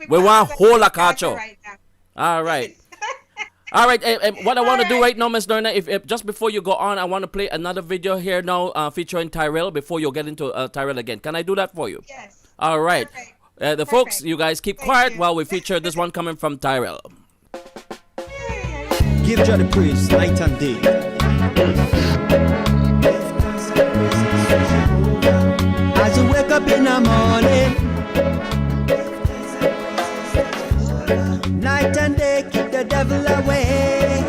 We want whole Carter. Right now. All right. All right. What I want to do right now, Miss Lorna, if just before you go on, I want to play another video here now featuring Tyrell before you get into Tyrell again. Can I do that for you? Yes. All right. The folks, you guys keep quiet while we feature this one coming from Tyrell. Give Jah the praise night and day. As you wake up in the morning, night and day keep the devil away.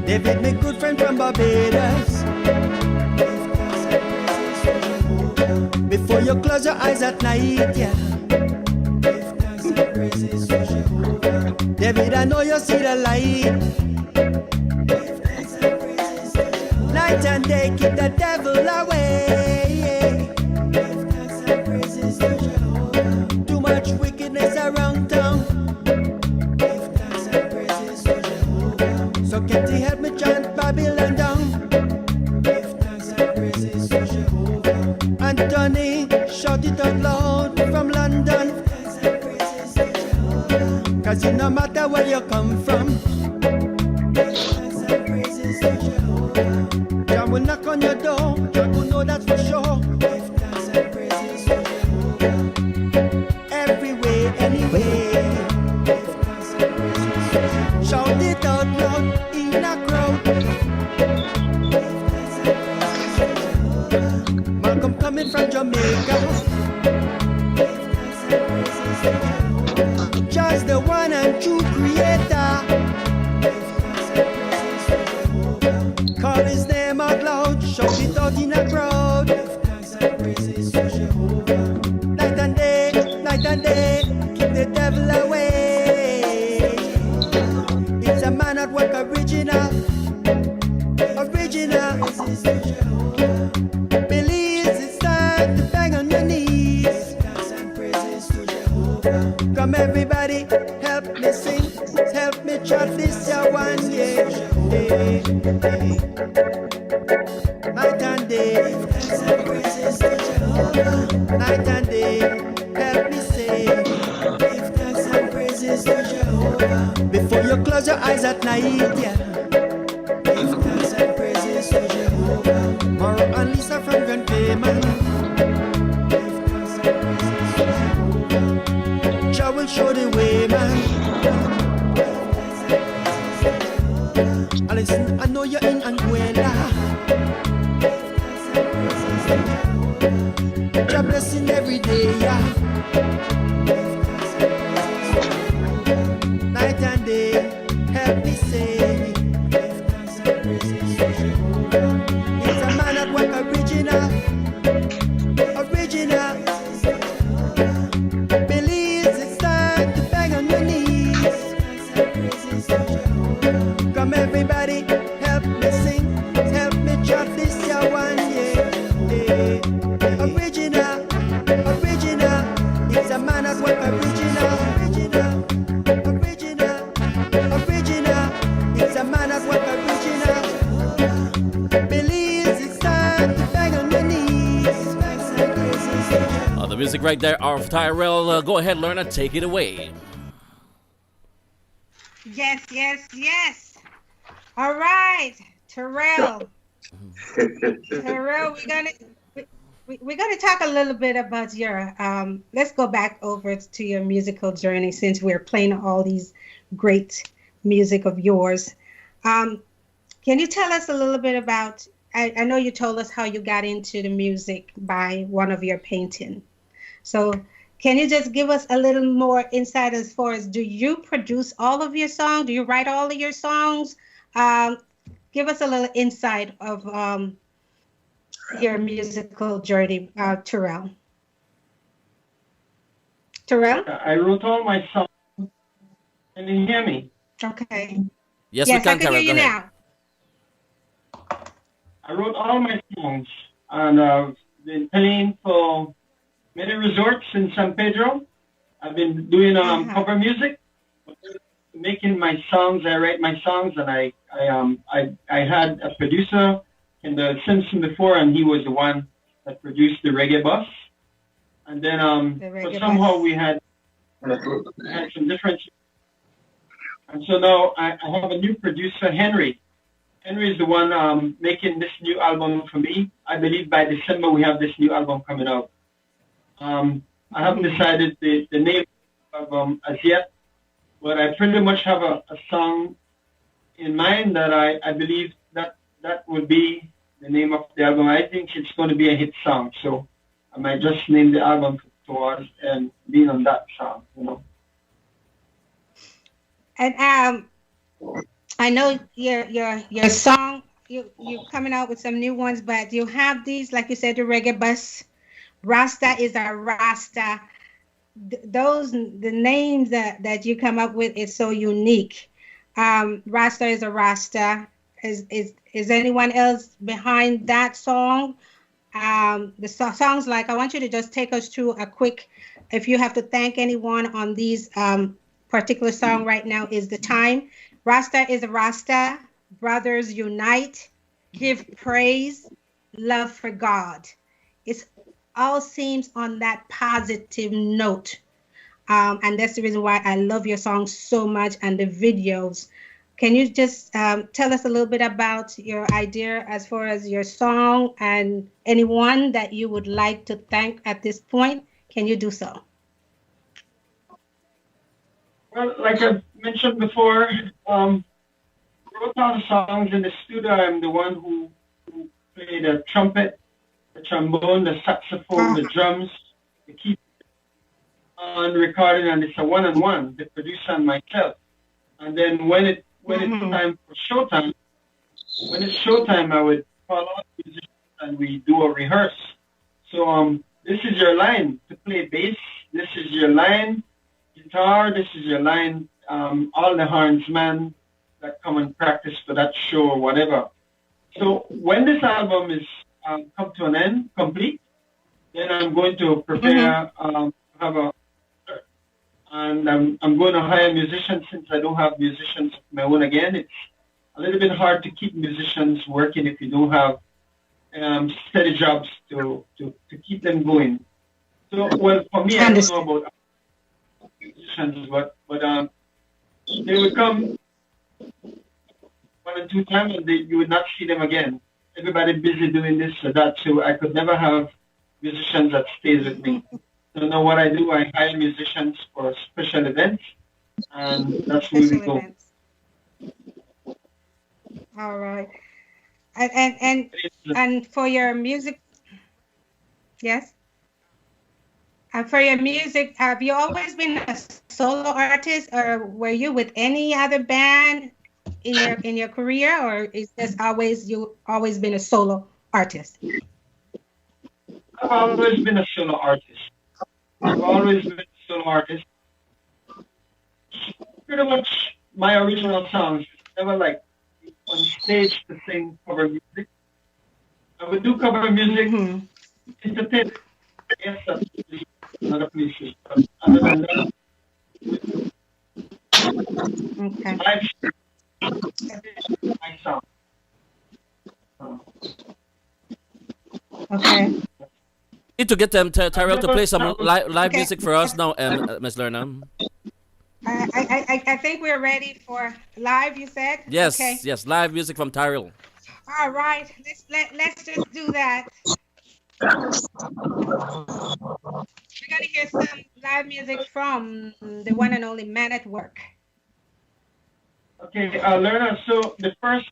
David, my good friend from Barbados. Before you close your eyes at night, yeah. David, I know you see the light. Night and day keep the devil away. Too much wickedness around town. Jah will knock on your door, Jah will know that's for sure. Give thanks and praises to Jehovah. Every way, anyway. Give thanks and praises to Jehovah. Shout it out loud in a crowd. Give thanks and praises to Jehovah. Malcolm coming from Jamaica. Give thanks and praises to Jehovah. Just the one and true creator. Call his name out loud, shout it out in a crowd. Give thanks and praises to Jehovah. Night and day, keep the devil away. It's a man at work, original. Believes it's time to bang on your knees. Thanks and praises to Jehovah. Come everybody, help me sing, help me chant this one, yeah. Night and day, thanks and praises to Jehovah. Night and day, help me say, give thanks and praises to Jehovah. Before you close your eyes at night, yeah. Give thanks and praises to Jehovah. Mara and Lisa from Grand Payment. Give thanks and praises to Jehovah. Jah will show the way, man. Listen, I know you're in Anguilla. Jah blessing every day, yeah. Night and day, help me say. It's a man at work, original. Believes it's time to bang on your knees. Come everybody, help me sing, help me chant this one, yeah. Original, it's a man at work, original, it's a man at work, original. Believes it's time to bang on your knees. The music right there of Tyrell. Go ahead, Lerna, take it away. Yes. All right, Tyrell. Tyrell, we're gonna talk a little bit about your. Let's go back over to your musical journey since we're playing all these great music of yours. Can you tell us a little bit about? I know you told us how you got into the music by one of your painting. So can you just give us a little more insight as far as, do you produce all of your songs? Do you write all of your songs? Give us a little insight of your musical journey, Tyrell. I wrote all my songs. Can you hear me? Okay. Yes, we can, I can hear you now. I wrote all my songs, and I've been playing for many resorts in San Pedro. I've been doing cover music, making my songs. I write my songs, and I had a producer in the Simpson before, and he was the one that produced the Reggae Bus. And then, but somehow we had some different. And so now I have a new producer, Henry. Henry is the one making this new album for me. I believe by December we have this new album coming out. I haven't decided the name of the album as yet, but I pretty much have a song in mind that I believe that would be the name of the album. I think it's going to be a hit song, so I might just name the album towards and lean on that song, you know. And I know your song, you're coming out with some new ones, but you have these, like you said, the Reggae Bus. Rasta is a Rasta. The names that you come up with is so unique. Rasta is a Rasta. Is anyone else behind that song? The songs, like, I want you to just take us through a quick, if you have to thank anyone on these particular song right now is the time. Rasta is a Rasta. Brothers unite. Give praise. Love for God. It's all seems on that positive note. And that's the reason why I love your song so much, and the videos. can you just tell us a little bit about your idea as far as your song and anyone that you would like to thank at this point? Can you do so? Well, like I mentioned before, wrote all the songs in the studio. I'm the one who played the trumpet, the trombone, the saxophone, the drums, the keyboard on recording, and it's a one-on-one, the producer and myself. And then when it's time for showtime, when it's showtime, I would call out musicians and we do a rehearse. So this is your line to play bass. This is your line guitar. This is your line. All the hornsmen that come and practice for that show or whatever. So when this album is come to an end, complete, then I'm going to prepare, have a, and I'm going to hire musicians since I don't have musicians of my own again. It's a little bit hard to keep musicians working if you don't have steady jobs to keep them going. So, well, for me, I don't know about musicians, but they would come 1 or 2 times and you would not see them again. Everybody busy doing this or that, so I could never have musicians that stays with me. So now what I do, I hire musicians for special events, and that's where we go. All right. And for your music, yes? And for your music, have you always been a solo artist, or were you with any other band in your career, or is this you always been a solo artist? I've always been a solo artist. Pretty much my original songs. Never like on stage to sing cover music. I would do cover music, entertain. Yes, that's another places. But other than that, my song. Okay. Need to get them Tyrell to play some live music for us now, Ms. Lerna. I think we're ready for live. You said yes, okay. Yes, live music from Tyrell. All right, let's just do that. We're gonna hear some live music from the one and only Man at Work. Okay, Lerna. So the first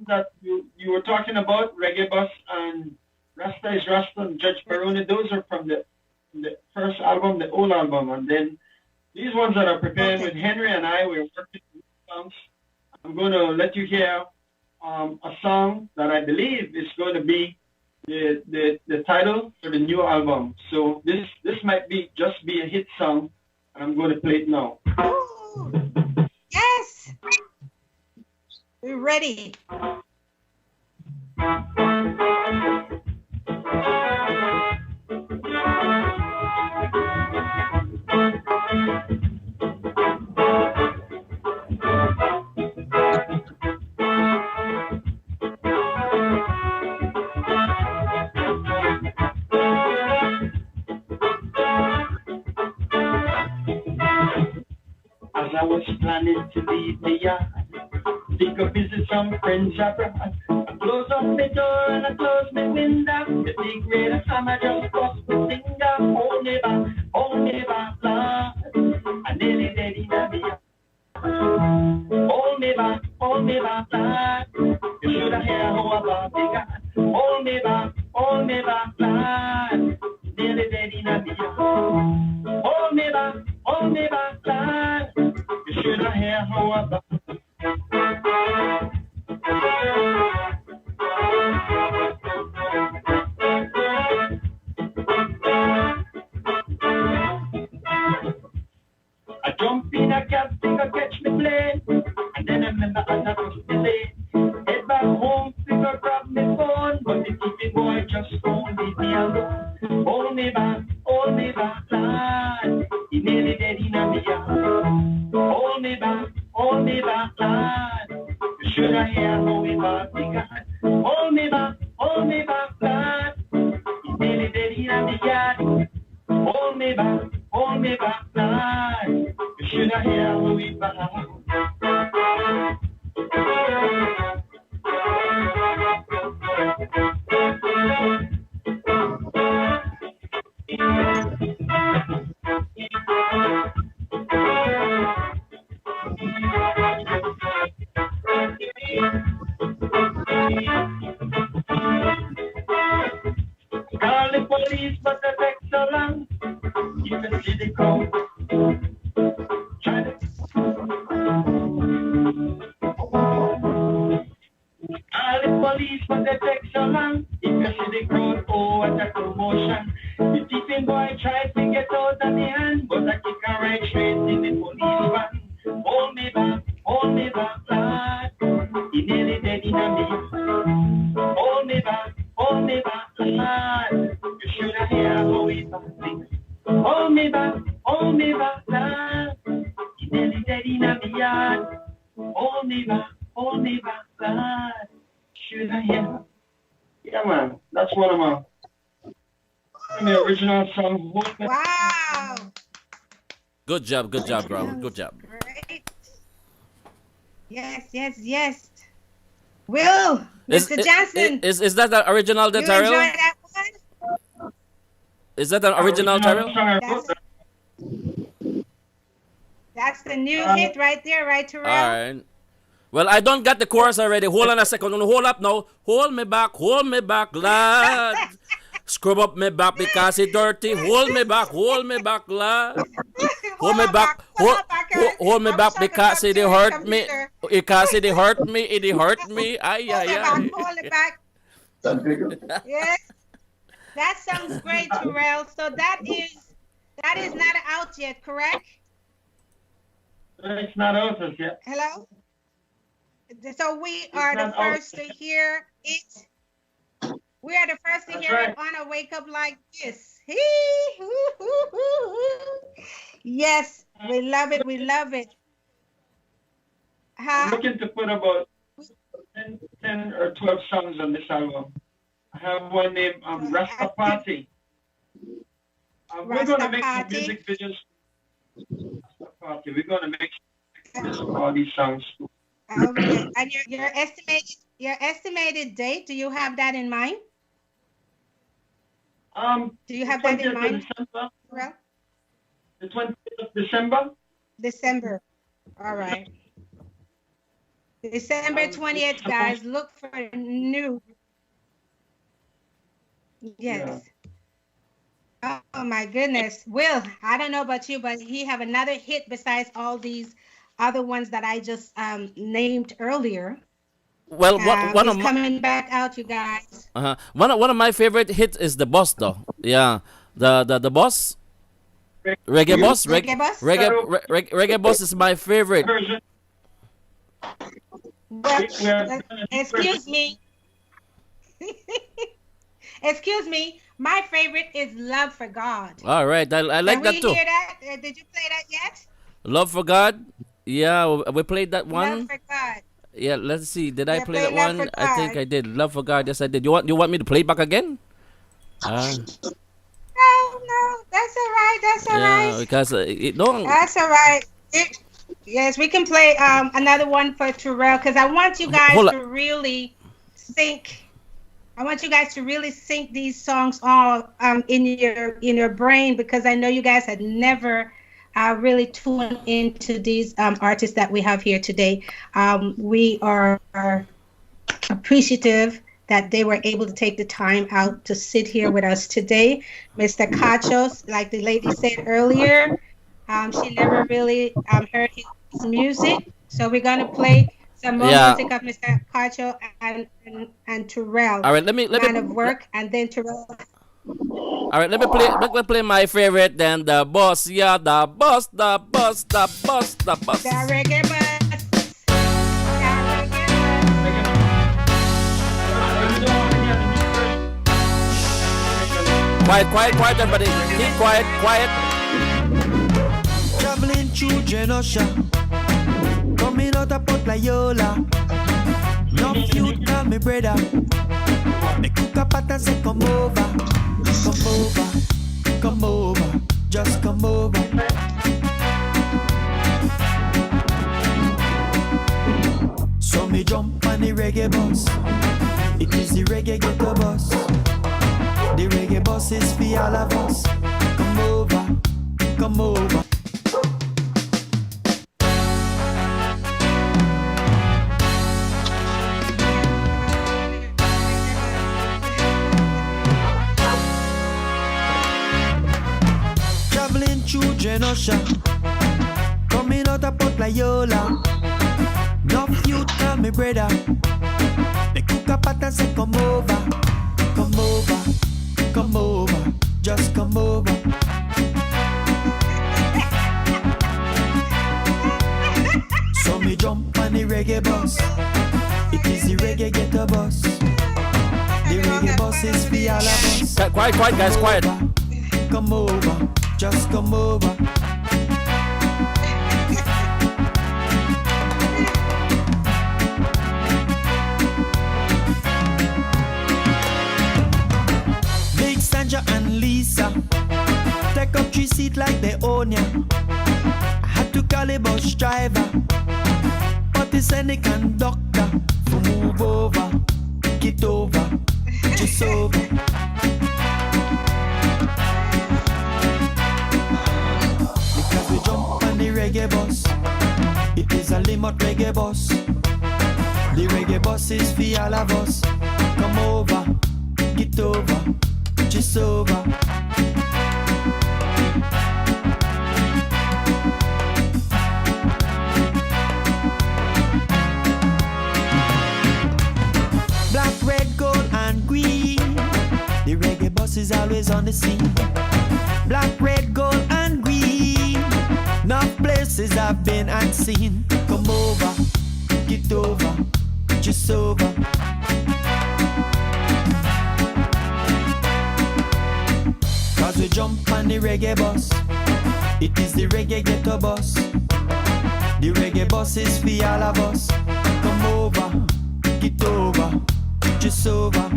that you were talking about, Reggae Bus and Rasta is Rasta and Judge Baroni, those are from the first album, the old album. And then these ones that are preparing with Henry and I, we're working with songs. I'm going to let you hear a song that I believe is going to be the title for the new album. So this might just be a hit song, and I'm going to play it now. Ooh. Yes! We're ready. As I was planning to leave the yard, to go visit some friends abroad, I close up the door and I close my window. The big red hammer just crossed my finger. Hold me back, Lord. I nearly dead in the yard. Hold me back, Lord. You should have heard how about the God. Hold me back, Lord. Nearly dead in the yard. Hold me back, Lord. You should have heard how about. I jump in a cab, think I catch me plane, and then I remember as I cross the lane. Head back home, figure grab me phone, but the TV boy just won't leave me alone. Hold me back, lad. He nearly dead in a yard. Hold me back, lad. You should have heard how we bought the God. Hold me back, lad. He nearly dead in a yard. Hold me back, lad. You should have heard how we bought. Call the police, but they take so long. You can see the crowd. Try to call the police, but they take so long. You can see the crowd. Oh, what a commotion. The thieving boy tried to get out of the hand, but I kick her right straight in the police van. Hold me back, lad. He nearly dead in a me. Hold me back, lad. You should have heard how he passing. Hold me back, lad. He nearly dead in a me yard. Hold me back, lad. Should have heard. Yeah, man, that's one of my original song. Wow. Good job, bro. Good job. Great. Yes. Will, Mr. Johnson. Is that the original, you Tyrell? enjoy that one? Is that an original, Tyrell? That's the new hit right there, right, Tyrell? All right. Well, I don't got the chorus already. Hold on a second. Hold up now. Hold me back, lad. Scrub up me back because it's dirty. Hold me back, lad. Hold me back because it hurt me. Because it hurt me. Ay. Hold it back. Yes. That sounds great, Tyrell. So that is not out yet, correct? It's not out as yet. Hello? So we are the first to hear it. We are the first to hear it on a Wake Up Like This. Yes, we love it. I'm looking to put about 10 or 12 songs on this album. I have one named Rasta Party. We're going to make some music videos. Rasta Party. We're going to make all these songs too. Okay. And your estimated date, do you have that in mind? Do you have that in mind? December. Well, The 20th of December? December. All right. December 20th, guys. Look for new. Yes. Yeah. Oh my goodness. Will, I don't know about you, but he have another hit besides all these other ones that I just named earlier. Well, one of coming back out, you guys. One of my favorite hits is the Boss, though. Yeah, the Boss, Reggae Boss, Reggae Boss is my favorite. Well, excuse me. Excuse me. My favorite is Love for God. All right, I like that too. Did we hear that? Did you play that yet? Love for God. Yeah, we played that one. Love for God. Yeah, let's see. Did I play that Love one? for I think I did. Love for God. Yes, I did. You want me to play it back again? No, that's all right. That's all right. Because That's all right. Yes, we can play another one for Tyrell because I want you guys to really sync. I want you guys to really sync these songs all in your brain because I know you guys had never really tuned into these artists that we have here today. We are appreciative that they were able to take the time out to sit here with us today. Mr. Cachos, like the lady said earlier, she never really heard his music. So we're going to play some more music of Mr. Cacho and Tyrell. All right, let me kind of work, and then Tyrell. All right, let me play my favorite. Then the Boss, yeah, the Boss. The Reggae Boss. Quiet, everybody. Keep quiet. Traveling through Genosha, coming out of Port Layola. No feud, call me brother. Me cook a pot and say come over, just come over. So me jump on the reggae bus. It It is the reggae ghetto bus. The reggae bus is for all of us. Come over, come over. Traveling through Genosha, coming out of Port Layola. Enough youth and me brother, they cook a pot and say come over, come over, come over, just come over. So me jump on the reggae bus. It is the reggae ghetto bus. The reggae bus is for all of us. Quiet, quiet, guys, quiet. Come over, just come over. Big Sandra and Lisa take up 3 seats like they own ya. I had to call a bus driver, but he said the conductor to move over, get over, just over. Because we jump on the reggae bus, it is a limit reggae bus. The reggae bus is for all of us. Come over, get over, just over. Black, red, gold, and green. The reggae bus is always on the scene. Black, red, gold, and green. Enough places I've been and seen. Come over, get over, just over. Cause we jump on the reggae bus. It is the reggae ghetto bus. The reggae bus is for all of us. Come over, get over, just over.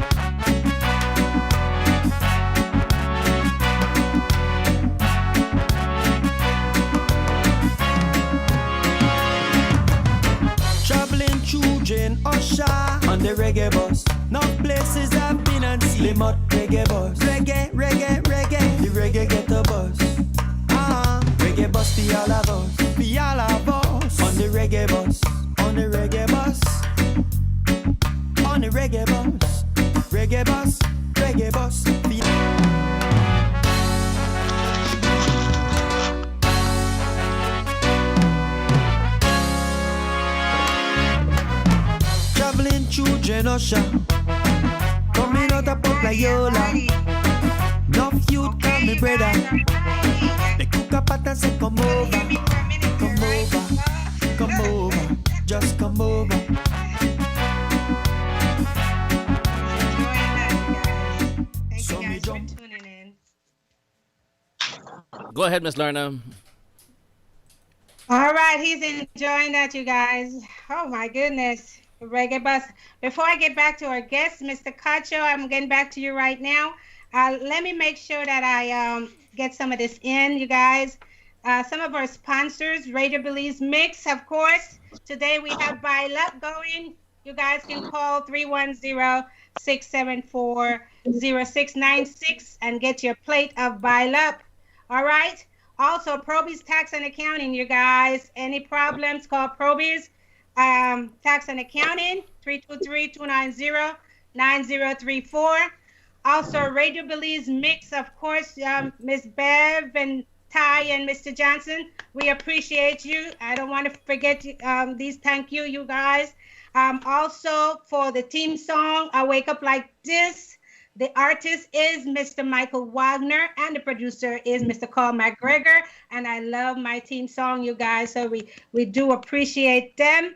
Traveling through Jane Usher on the reggae bus. No places I've been and seen. Limit reggae bus. Reggae, reggae, reggae. The reggae ghetto bus. Reggae bus for all of us. For all of us. On the reggae bus. On the reggae bus. On the reggae bus. Reggae bus. Reggae bus. Traveling through Genosha, coming out of Port Layola. Enough youth and me brother, they cook a pot and say come over, come over, come over, just come over. So me jump. Go ahead, Miss Lerna. All right, he's enjoying that, you guys. Oh my goodness, reggae bus. Before I get back to our guest, Mr. Cacho, I'm getting back to you right now. Let me make sure that I get some of this in, you guys. Some of our sponsors, Radio Belize Mix, of course. Today we have Bail Up going. You guys can call 310-674-0696 and get your plate of Bail Up. All right. Also, Probies Tax and Accounting, you guys. Any problems, call Probies Tax and Accounting, 323-290-9034. Also, Radio Belize Mix, of course, Miss Bev and Ty and Mr. Johnson. We appreciate you. I don't want to forget these. Thank you, you guys. Also, for the theme song, I Wake Up Like This. The artist is Mr. Michael Wagner, and the producer is Mr. Carl McGregor. And I love my theme song, you guys, so we do appreciate them.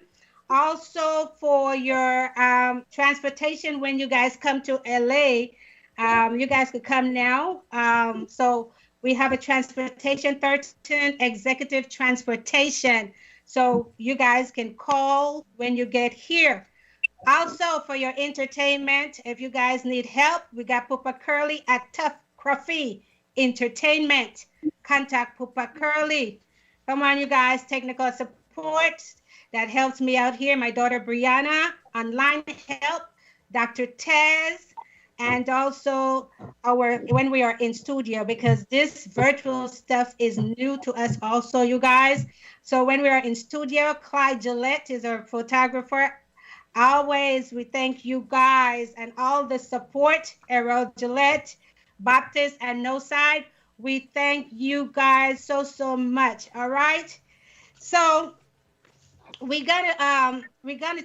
Also, for your transportation when you guys come to LA, you guys could come now. So we have a transportation, 13 executive transportation. So you guys can call when you get here. Also, for your entertainment, if you guys need help, we got Papa Curly at Tough Cruffy Entertainment. Contact Papa Curly. Come on, you guys, technical support. That helps me out here. My daughter Brianna, online help. Dr. Tez, and also our when we are in studio, because this virtual stuff is new to us also, you guys. So when we are in studio, Clyde Gillette is our photographer. Always, we thank you guys and all the support, Errol Gillette, Baptist, and No Side. We thank you guys so much. All right. So we're gonna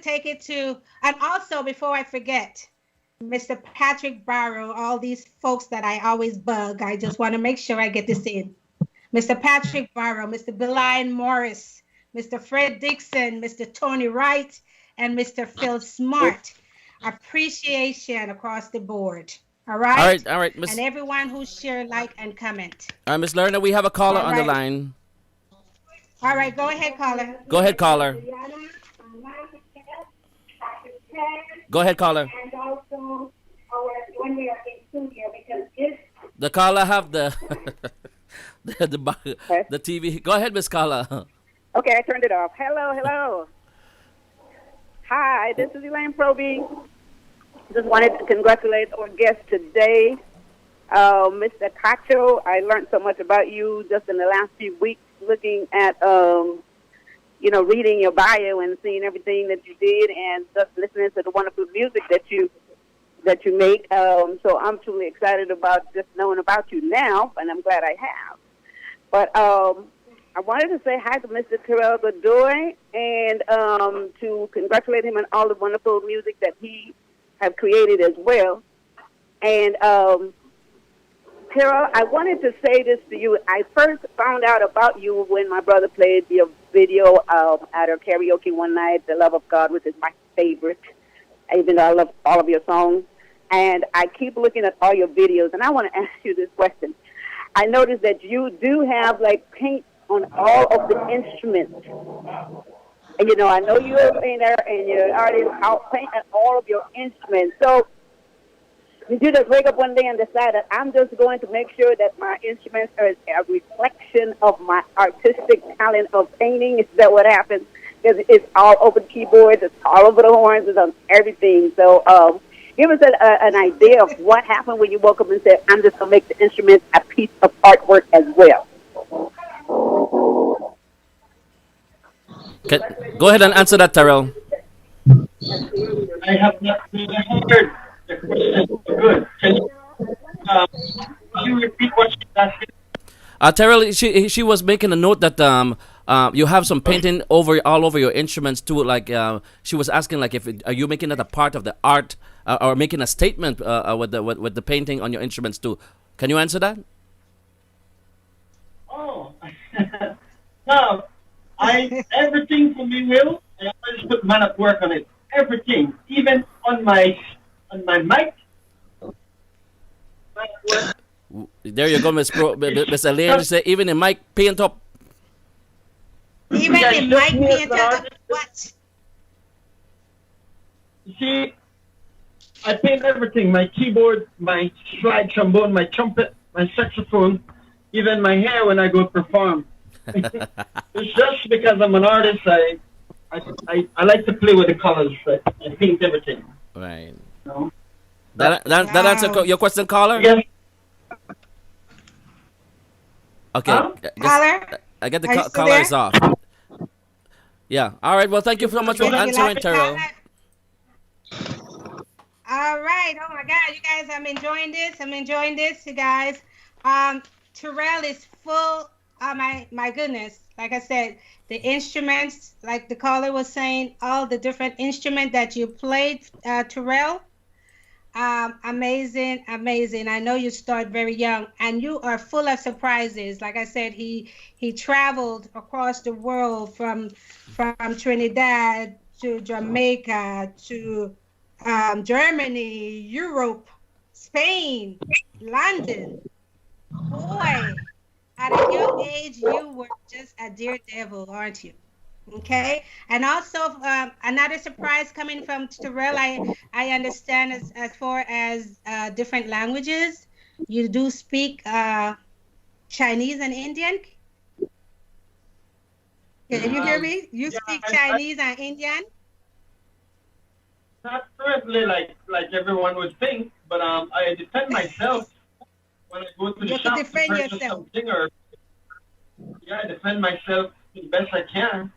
take it to, and also before I forget, Mr. Patrick Barrow, all these folks that I always bug, I just want to make sure I get this in. Mr. Patrick Barrow, Mr. Belian Morris, Mr. Fred Dixon, Mr. Tony Wright, and Mr. Phil Smart. Appreciation across the board. All right? All right, Miss. And everyone who share, like, and comment. All right, Miss Lerner, we have a caller on the right. line. All right, go ahead, caller. Go ahead, caller. Go ahead, caller. And also, when we are in studio, because this... The caller have the the TV. Go ahead, Miss Caller. Okay, I turned it off. Hello. Hi, this is Elaine Proby. Just wanted to congratulate our guest today, Mr. Cacho. I learned so much about you just in the last few weeks, looking at, reading your bio and seeing everything that you did, and just listening to the wonderful music that you make. So I'm truly excited about just knowing about you now, and I'm glad I have. But I wanted to say hi to Mr. Tyrell Godoy and to congratulate him on all the wonderful music that he have created as well. And Tyrell, I wanted to say this to you. I first found out about you when my brother played your video at our karaoke one night, The Love of God, which is my favorite, even though I love all of your songs. And I keep looking at all your videos, and I want to ask you this question. I noticed that you do have, like, paint on all of the instruments. And, I know you're a painter and you're an artist out painting all of your instruments. So did you just wake up one day and decide that I'm just going to make sure that my instruments are a reflection of my artistic talent of painting? Is that what happened? Because it's all over the keyboards, it's all over the horns, it's on everything. So give us an idea of what happened when you woke up and said, I'm just going to make the instruments a piece of artwork as well. Go ahead and answer that, Tyrell. I have not heard the question. Good. Can you repeat what she asked? Tyrell, she was making a note that you have some painting all over your instruments too. Like she was asking, like, are you making that a part of the art or making a statement with the painting on your instruments too? Can you answer that? Oh, no. Everything for me will. I always put man at work on it. Everything, even on my mic. There you go, Miss Elaine. Say even in mic paint up. Even in mic paint up. What? You see, I paint everything. My keyboard, my slide trombone, my trumpet, my saxophone, even my hair when I go perform. It's just because I'm an artist. I like to play with the colors. I paint everything. Right. You know? That answer your question, caller? Yes. Okay. Caller? I get the caller is off. Yeah. All right. Well, thank you so much for answering, Tyrell. All right. Oh my God, you guys, I'm enjoying this, you guys. Tyrell is full. Oh my goodness. Like I said, the instruments, like the caller was saying, all the different instruments that you played, Tyrell. Amazing. I know you start very young and you are full of surprises. Like I said, he traveled across the world from Trinidad to Jamaica to Germany, Europe, Spain, London. Boy, at a young age, you were just a daredevil, aren't you? Okay, and also another surprise coming from Tyrell. I understand as far as different languages, you do speak Chinese and Indian. Can you hear me? You speak Chinese and Indian. not currently like everyone would think, but I defend myself when I go to the You shop can defend to purchase yourself. something, or I defend myself the best I can.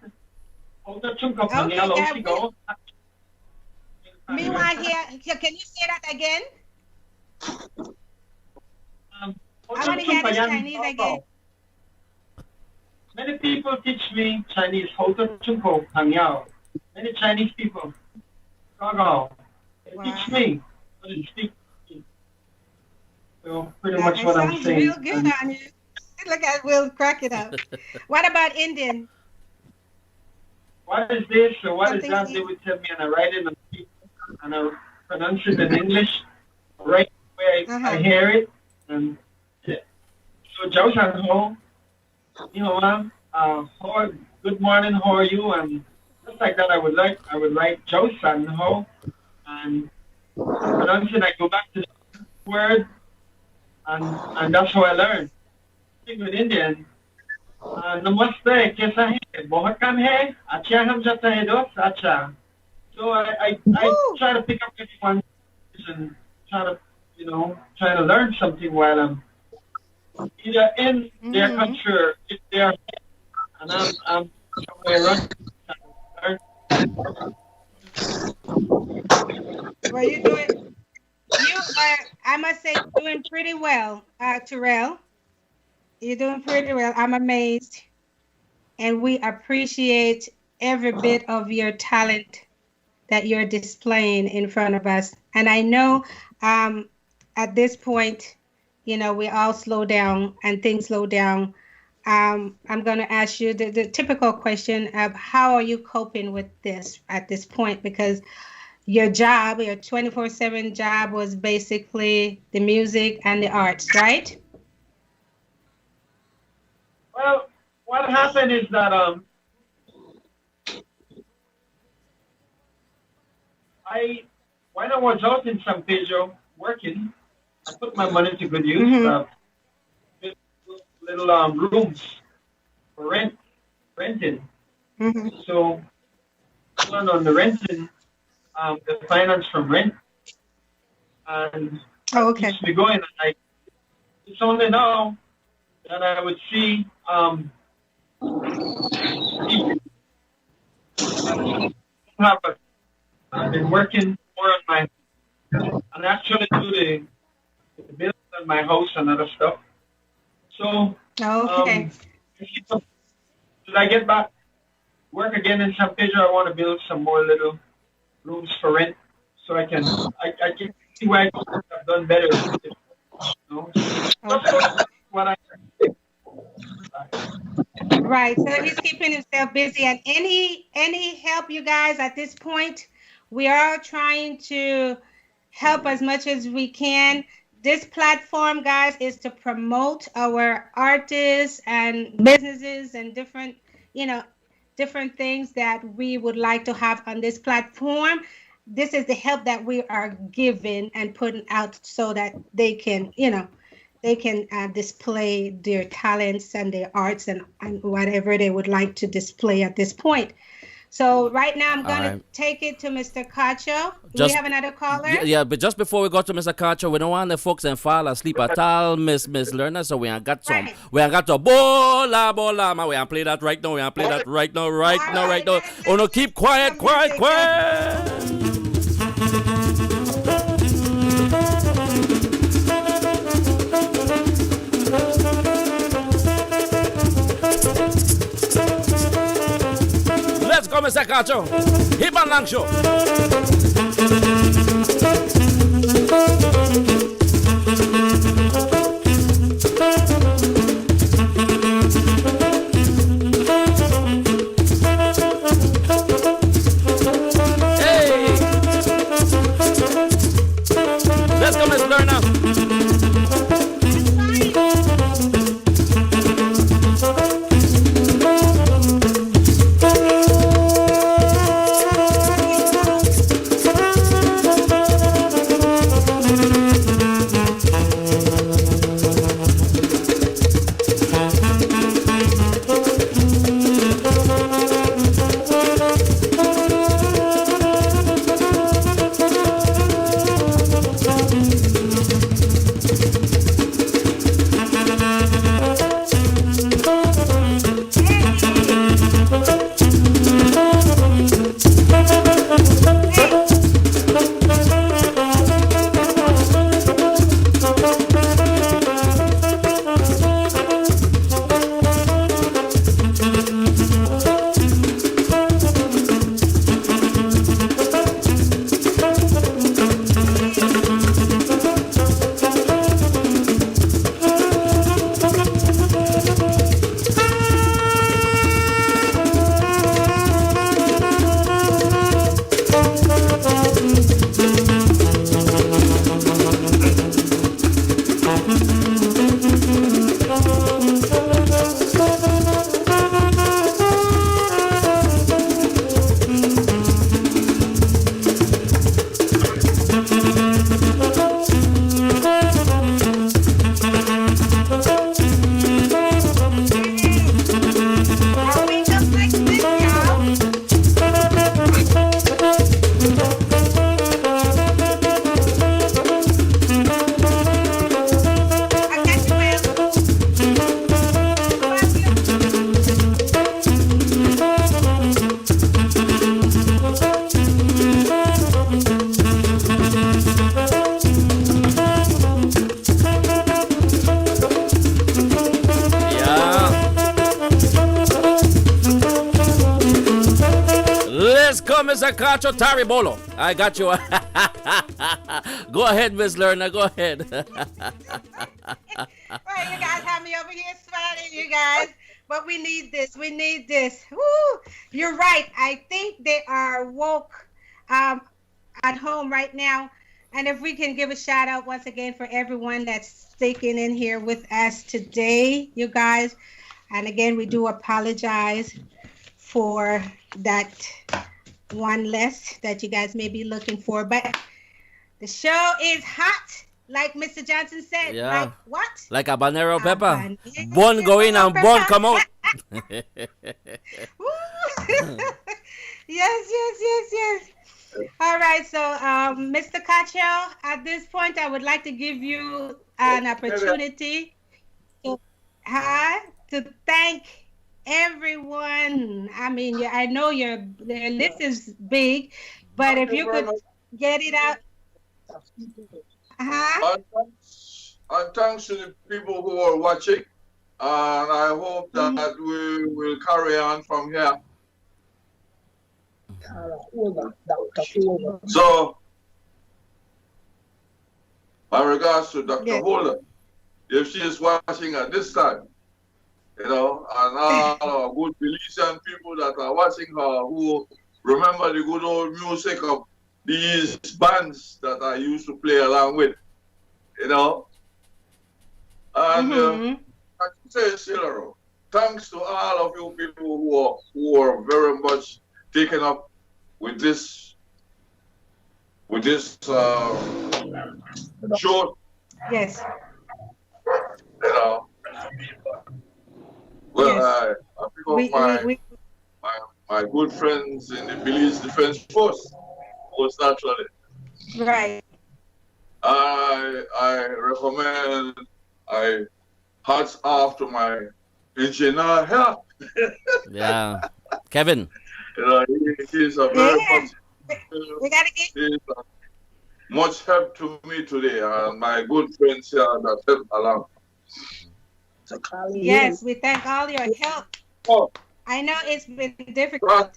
Meanwhile, here, can you say that again? I want to hear this Chinese again. Many people teach me Chinese. Many Chinese people. They teach me how to speak. So pretty much what I'm saying. Real good on you. Look at Will crack it up. What about Indian? What is this or what is that? They would tell me, and I write it and I pronounce it in English right the way I hear it. And so, Joe San Ho, good morning, how are you? And just like that, I would write Joe San Ho, and pronounce it. I go back to the word, and that's how I learn. With Indian, namaste, kaisa hai? Bahut kam hai? Acha hum jata hai dost, acha. So I try to pick up everyone and try to learn something while I'm either in their country or if they are, and I'm somewhere around. Well, you are, I must say, doing pretty well, Tyrell. You're doing pretty well. I'm amazed. And we appreciate every bit of your talent that you're displaying in front of us. And I know at this point, we all slow down and things slow down. I'm going to ask you the typical question of how are you coping with this at this point? Because your 24/7 job was basically the music and the arts, right? Well, what happened is that when I was out in San Pedro working, I put my money to good use. Little rooms for renting. So on the renting, the finance from rent, and keeps me going. And it's only now that I would see I've been working more on my and actually do the bills on my house and other stuff. So should I get back work again in San Pedro, I want to build some more little rooms for rent so I can see where I could have done better. What I Right. So he's keeping himself busy. And any help, you guys, at this point, we are trying to help as much as we can. This platform, guys, is to promote our artists and businesses and different things that we would like to have on this platform. This is the help that we are giving and putting out so that they can, display their talents and their arts and whatever they would like to display at this point. So right now I'm going to take it to Mr. Cacho. Do we have another caller? Yeah, but just before we go to Mr. Cacho, we don't want the folks and fall asleep at all, Miss Lerner, so we ain't got some. Right. We ain't got to bola, man. We ain't play that right now. We ain't play that right now. Oh no, keep quiet. Let's go, Mr. Cacho. Hip and long show. Hey. Let's go, Miss Lerner. Mr. Cacho Taribolo. I got you. Go ahead, Miss Lerner. Go ahead. Well, you guys have me over here sweating, you guys. But we need this. We need this. Woo! You're right. I think they are woke at home right now. And if we can give a shout out once again for everyone that's sticking in here with us today, you guys. And again, we do apologize for that one less that you guys may be looking for. But the show is hot, like Mr. Johnson said. Yeah. Like what? Like habanero pepper. Bun go in and bun come out. Yes. All right, so Mr. Cacho, at this point, I would like to give you an opportunity to thank everyone. I mean, I know your list is big, but if you could get it out. And thanks to the people who are watching, and I hope that we will carry on from here. So, my regards to Dr. Holder, if she is watching at this time, and all our good Belizean people that are watching her who remember the good old music of these bands that I used to play along with, And I can say, Silaro, thanks to all of you people who are very much taken up with this show. Yes. Well, yes. I pick up my good friends in the Belize Defense Force, most naturally. Right. I recommend, hats off to my engineer here. Yeah. Kevin. He's a very much help to me today, and my good friends here that help along. Yes, we thank all your help. Oh. I know it's been difficult.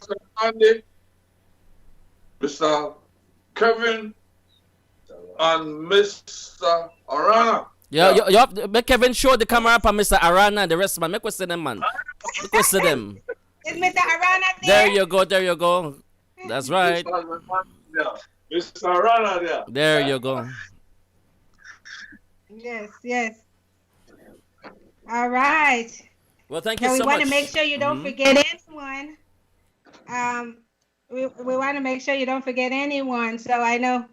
Mr. Kevin and Mr. Arana. Yeah, you have to make Kevin show the camera up on Mr. Arana and the rest, man. Make us see them, man. Make us see them. Is Mr. Arana there? There you go. That's right. Mr. Arana there. There you go. Yes. All right. Well, thank you so much. We want to make sure you don't forget anyone. We want to make sure you don't forget anyone. So I know.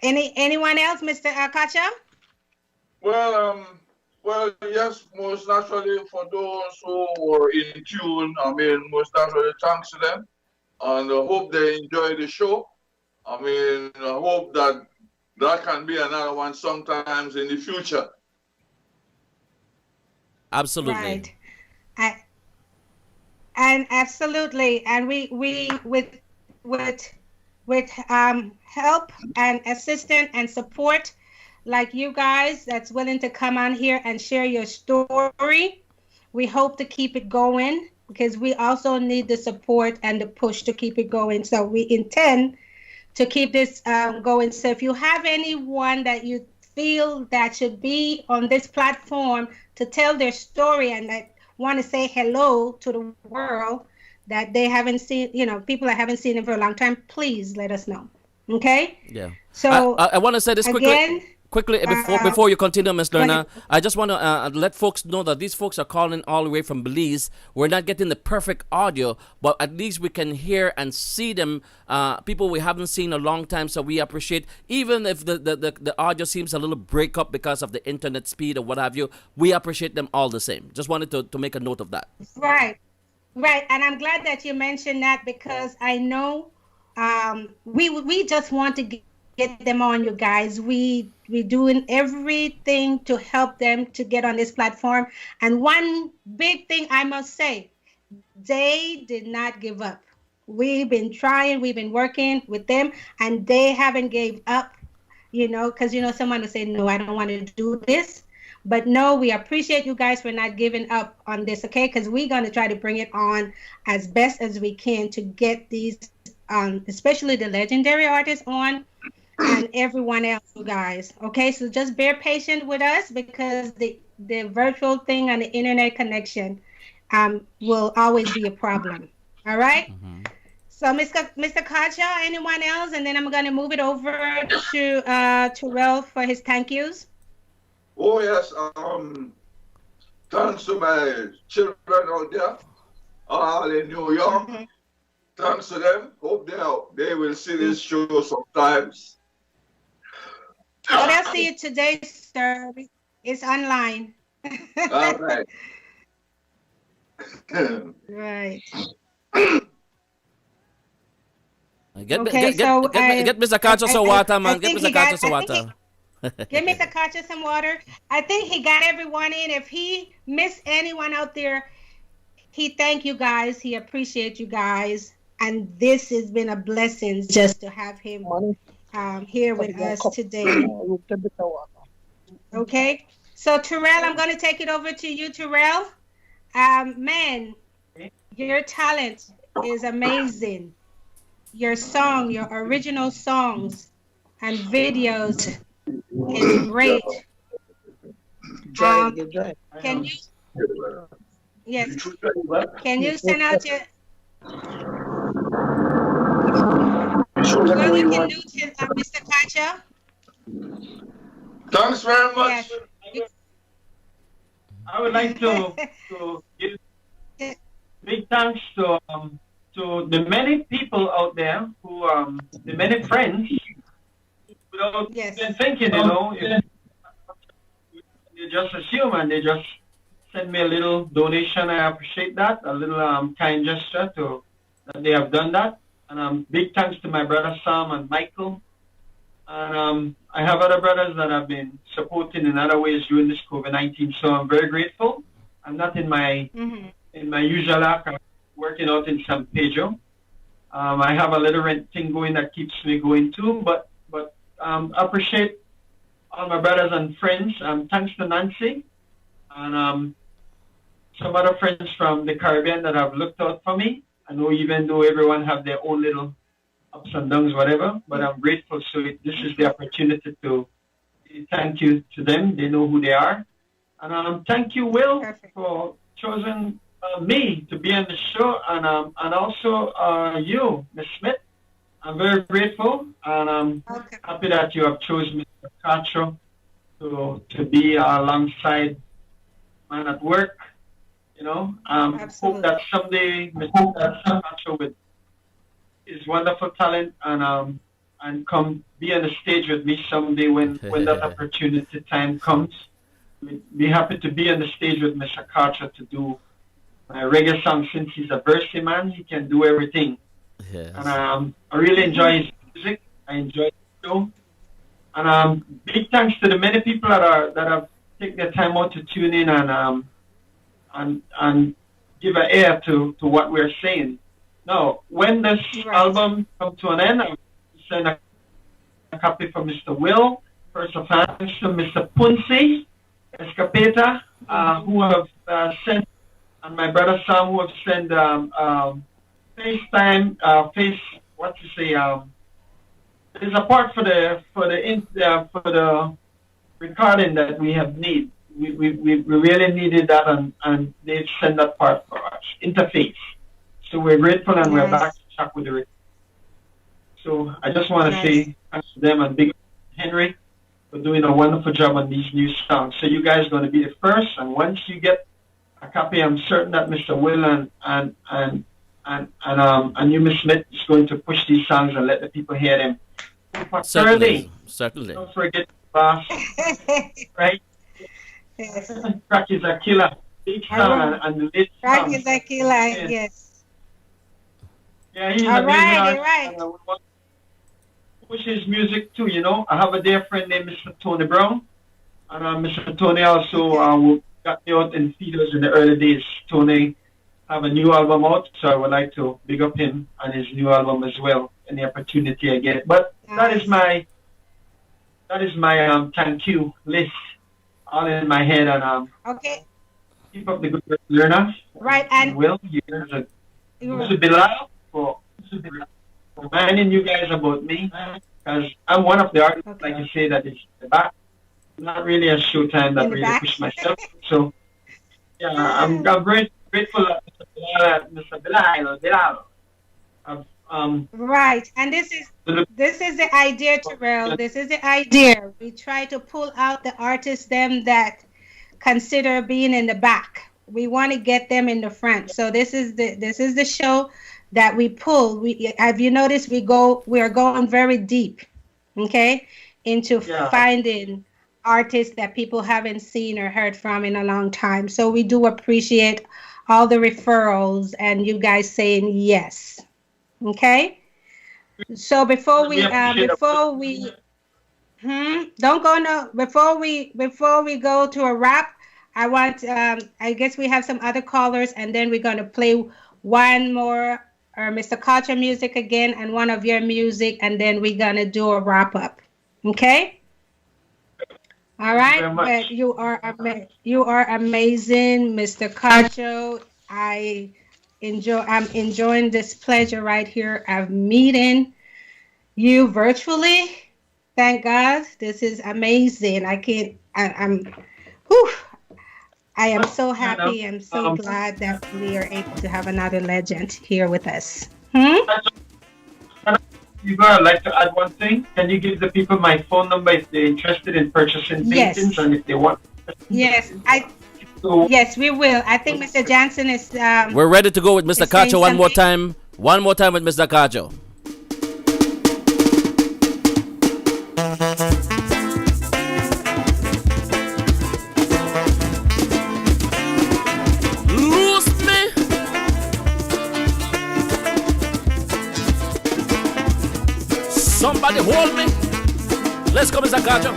Anyone else, Mr. Kacha? Well, yes, most naturally for those who were in tune, most naturally thanks to them, and I hope they enjoy the show. I hope that can be another one sometimes in the future. Absolutely. Right. And absolutely, and we with help and assistance and support like you guys that's willing to come on here and share your story. We hope to keep it going because we also need the support and the push to keep it going. So we intend to keep this going. So if you have anyone that you feel that should be on this platform to tell their story and that want to say hello to the world that they haven't seen, people that haven't seen them for a long time, please let us know. Okay? Yeah. So I want to say this quickly before you continue, Ms. Lerner. I just want to let folks know that these folks are calling all the way from Belize. We're not getting the perfect audio, but at least we can hear and see them, people we haven't seen a long time, so we appreciate, even if the audio seems a little break up because of the internet speed or what have you, we appreciate them all the same. Just wanted to make a note of that. Right, and I'm glad that you mentioned that because I know we just want to get them on, you guys. We're doing everything to help them to get on this platform. And one big thing I must say, they did not give up. We've been trying, we've been working with them, and they haven't gave up, because, someone will say, no, I don't want to do this. But no, we appreciate you guys for not giving up on this, okay? Because we're going to try to bring it on as best as we can to get these, especially the legendary artists on and everyone else, you guys. Okay, so just bear patient with us because the virtual thing and the internet connection will always be a problem. All right? So, Mr. Kacha, anyone else? And then I'm going to move it over to Tyrell for his thank yous. Oh, yes. Thanks to my children out there, all in New York. Thanks to them. Hope they will see this show sometimes. Oh, they'll see it today, sir. It's online. All right. Right. Get Mr. Kacha some water, man. Get Mr. Kacha some water. Give Mr. Kacha some water. I think he got everyone in. If he missed anyone out there, he thank you guys. He appreciate you guys. And this has been a blessing just to have him here with us today. Okay. So, Tyrell, I'm going to take it over to you, Tyrell. Man, your talent is amazing. Your song, your original songs and videos is great. Can you? Yes. Can you send out your? What we can do to Mr. Kacha? Thanks very much. Yes. I would like to give big thanks to the many people out there who, the many friends, without even thinking, if they just assume and they just send me a little donation. I appreciate that, a little kind gesture that they have done that. And big thanks to my brother Sam and Michael. And I have other brothers that have been supporting in other ways during this COVID-19. So I'm very grateful. I'm not in my usual act. I'm working out in San Pedro. I have a little rent thing going that keeps me going too. But I appreciate all my brothers and friends. Thanks to Nancy and some other friends from the Caribbean that have looked out for me. I know even though everyone have their own little ups and downs, whatever, but I'm grateful. So this is the opportunity to say thank you to them. They know who they are. And thank you, Will, for choosing me to be on the show, and also you, Ms. Smith. I'm very grateful, and I'm happy that you have chosen Mr. Castro to be alongside man at work. Hope that someday Mr. Castro with his wonderful talent and come be on the stage with me someday when that opportunity time comes. We'd be happy to be on the stage with Mr. Castro to do my reggae song. Since he's a Versi man, he can do everything. Yes. And I really enjoy his music. I enjoy the show. And big thanks to the many people that have taken their time out to tune in and give an ear to what we're saying. Now, when this album comes to an end, I'll send a copy for Mr. Will. First of all, thanks to Mr. Punsi Escapeta, who have sent, and my brother Sam, who have sent FaceTime, there's a part for the recording that we have need. We really needed that, and they've sent that part for us, interface. So we're grateful, and we're back to check with the recording. So I just want to say thanks to them and big Henry for doing a wonderful job on these new songs. So you guys are going to be the first, and once you get a copy, I'm certain that Mr. Will and you, Miss Smith, is going to push these songs and let the people hear them. Certainly. Don't forget the boss, right? Yes. Crack is a killer. Big song and the latest Crack song. is a killer, yes. Yeah, he's all a right, all right. And I would want to push his music too, I have a dear friend named Mr. Tony Brown. And Mr. Tony also got me out in theaters in the early days. Tony have a new album out, so I would like to big up him and his new album as well, any opportunity I get. But that is my thank you list. all in my head. And Okay. keep up the good work, learners. Right. And Will, you should be loud for reminding you guys about me, because I'm one of the artists, like you say, that is in the back. Not really a showtime that really push myself. So, yeah, I'm very grateful that Mr. Bilal. Right, and this is the idea, Tyrell. This is the idea. We try to pull out the artists them that consider being in the back. We want to get them in the front. So this is the show that we pull. Have you noticed we are going very deep, okay, into finding artists that people haven't seen or heard from in a long time. So we do appreciate all the referrals and you guys saying yes. Okay. So before we don't go no before we go to a wrap, I want I guess we have some other callers and then we're going to play one more Mr. Culture music again and one of your music and then we're going to do a wrap up. Okay? All right, but you are amazing, Mr. Cacho. I'm enjoying this pleasure right here of meeting you virtually. Thank God, this is amazing. I am so happy. I'm so glad that we are able to have another legend here with us. I'd like to add one thing. Can you give the people my phone number if they're interested in purchasing paintings and if they want? Yes, yes, we will. I think Mr. Johnson is. We're ready to go with Mr. Cacho one more time. One more time with Mr. Cacho. Somebody hold me. Let's go, Mr. Cacho.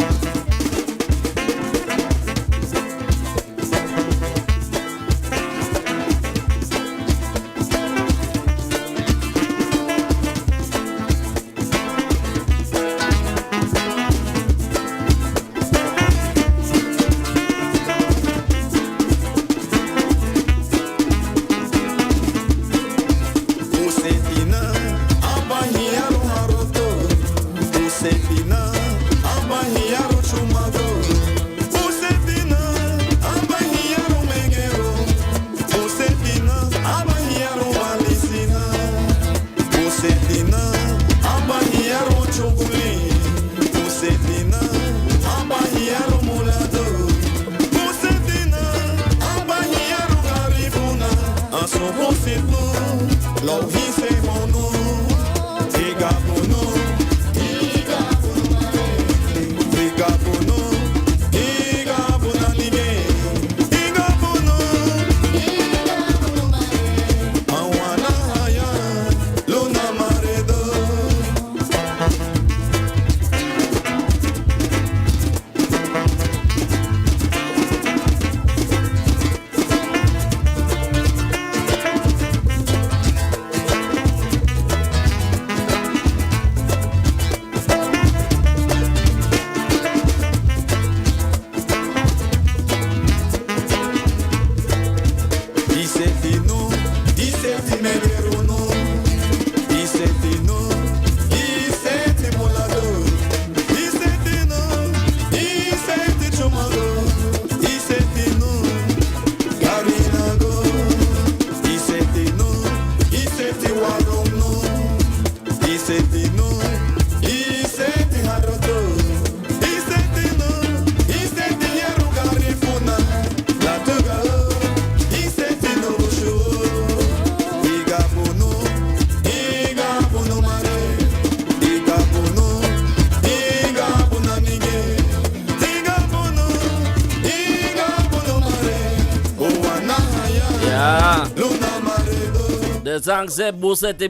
The song said Busete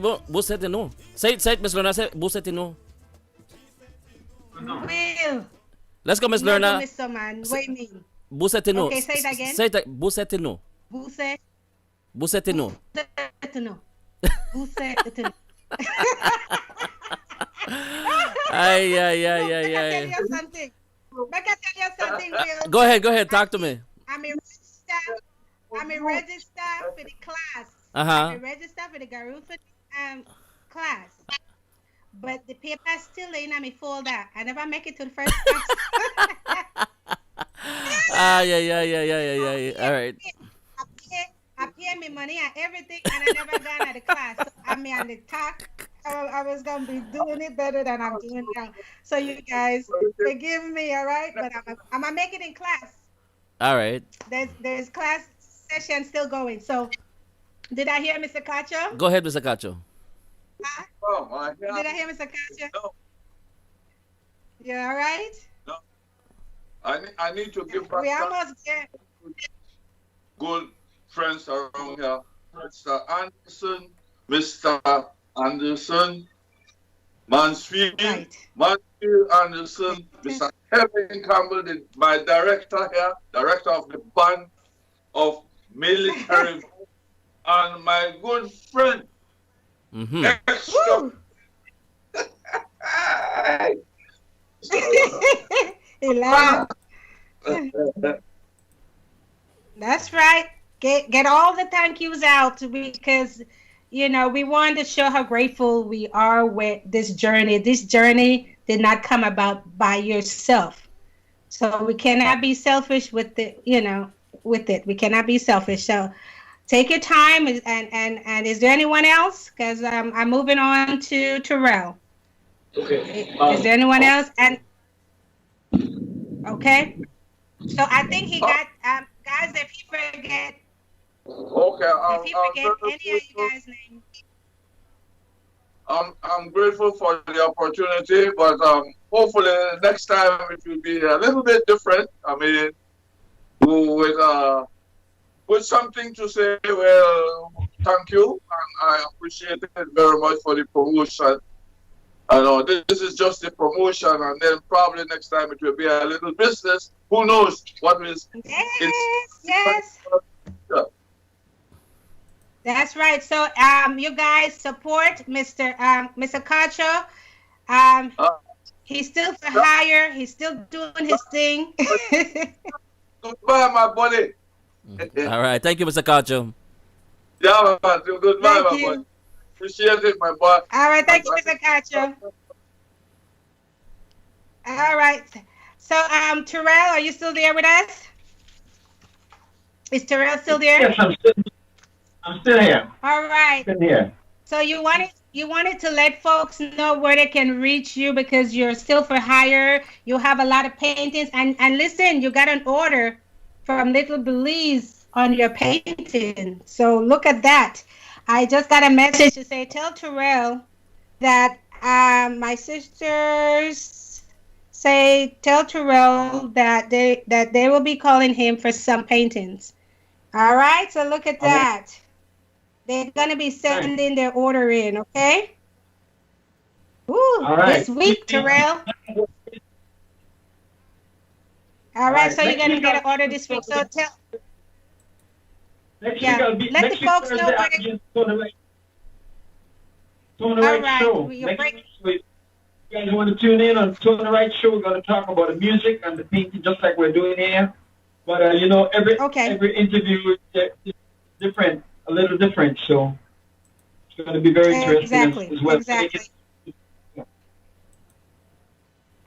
no. Say it, Miss Lorna. Say Busete no. Will. Let's go, Miss Lorna. Mr. Man. What do you mean? Busete no. Okay, say it again. Say it. Busete no. Busete no. Busete no. Ay. I tell you something. But I tell you something real. Go ahead. Talk to me. I'm a register. I'm a register for the class. Uh-huh. I'm a register for the Garufa class. But the paper still in my folder. I never make it to the first class. Yeah. All right. I pay me money and everything, and I never gone to the class. So I'm on the talk. I was gonna be doing it better than I'm doing now. So you guys forgive me, all right? But I'm gonna make it in class. All right. There's class session still going. So did I hear Mr. Cacho? Go ahead, Mr. Cacho. Did I hear Mr. Cacho? No. You all right? No. I need to give back. We almost there. Good friends around here. Mr. Anderson, Mansfield, Right. Mansfield Anderson, Mr. Kevin Campbell, my director here, director of the band of military, and my good friend, Mm-hmm. That's right. Get all the thank yous out because we want to show how grateful we are with this journey. This journey did not come about by yourself. So we cannot be selfish with it, with it. We cannot be selfish. So take your time and is there anyone else? Because I'm moving on to Tyrell. Okay. Is there anyone else? And okay. So I think he got guys. If he forget, if he forget any of you guys' names. I'm grateful for the opportunity, but hopefully next time it will be a little bit different. I mean, with something to say. Well, thank you, and I appreciate it very much for the promotion. I know this is just the promotion, and then probably next time it will be a little business. Who knows what is? Yes. That's right. So you guys support Mr. Cacho. He's still for hire. He's still doing his thing. Goodbye, my buddy. All right. Thank you, Mr. Cacho. Yeah, man. Goodbye, my buddy. Appreciate it, my boy. All right. Thank you, Mr. Cacho. All right. So, Tyrell, are you still there with us? Is Tyrell still there? Yes, I'm still here. All right. Still here. So you wanted to let folks know where they can reach you because you're still for hire. You have a lot of paintings, and listen, you got an order from Little Belize on your painting. So look at that. I just got a message to say, tell Tyrell that my sisters tell Tyrell that they will be calling him for some paintings. All right. So look at that. They're gonna be sending their order in. Okay. Ooh, all right. This week, Tyrell. All right. So you're gonna get an order this week. So tell. Next Yeah, week let the folks know where they. On the right show. Next week, you guys want to tune in on Tune the Right Show? We're going to talk about the music and the painting, just like we're doing here. But every interview is different, a little different. So it's going to be very interesting as well. Exactly.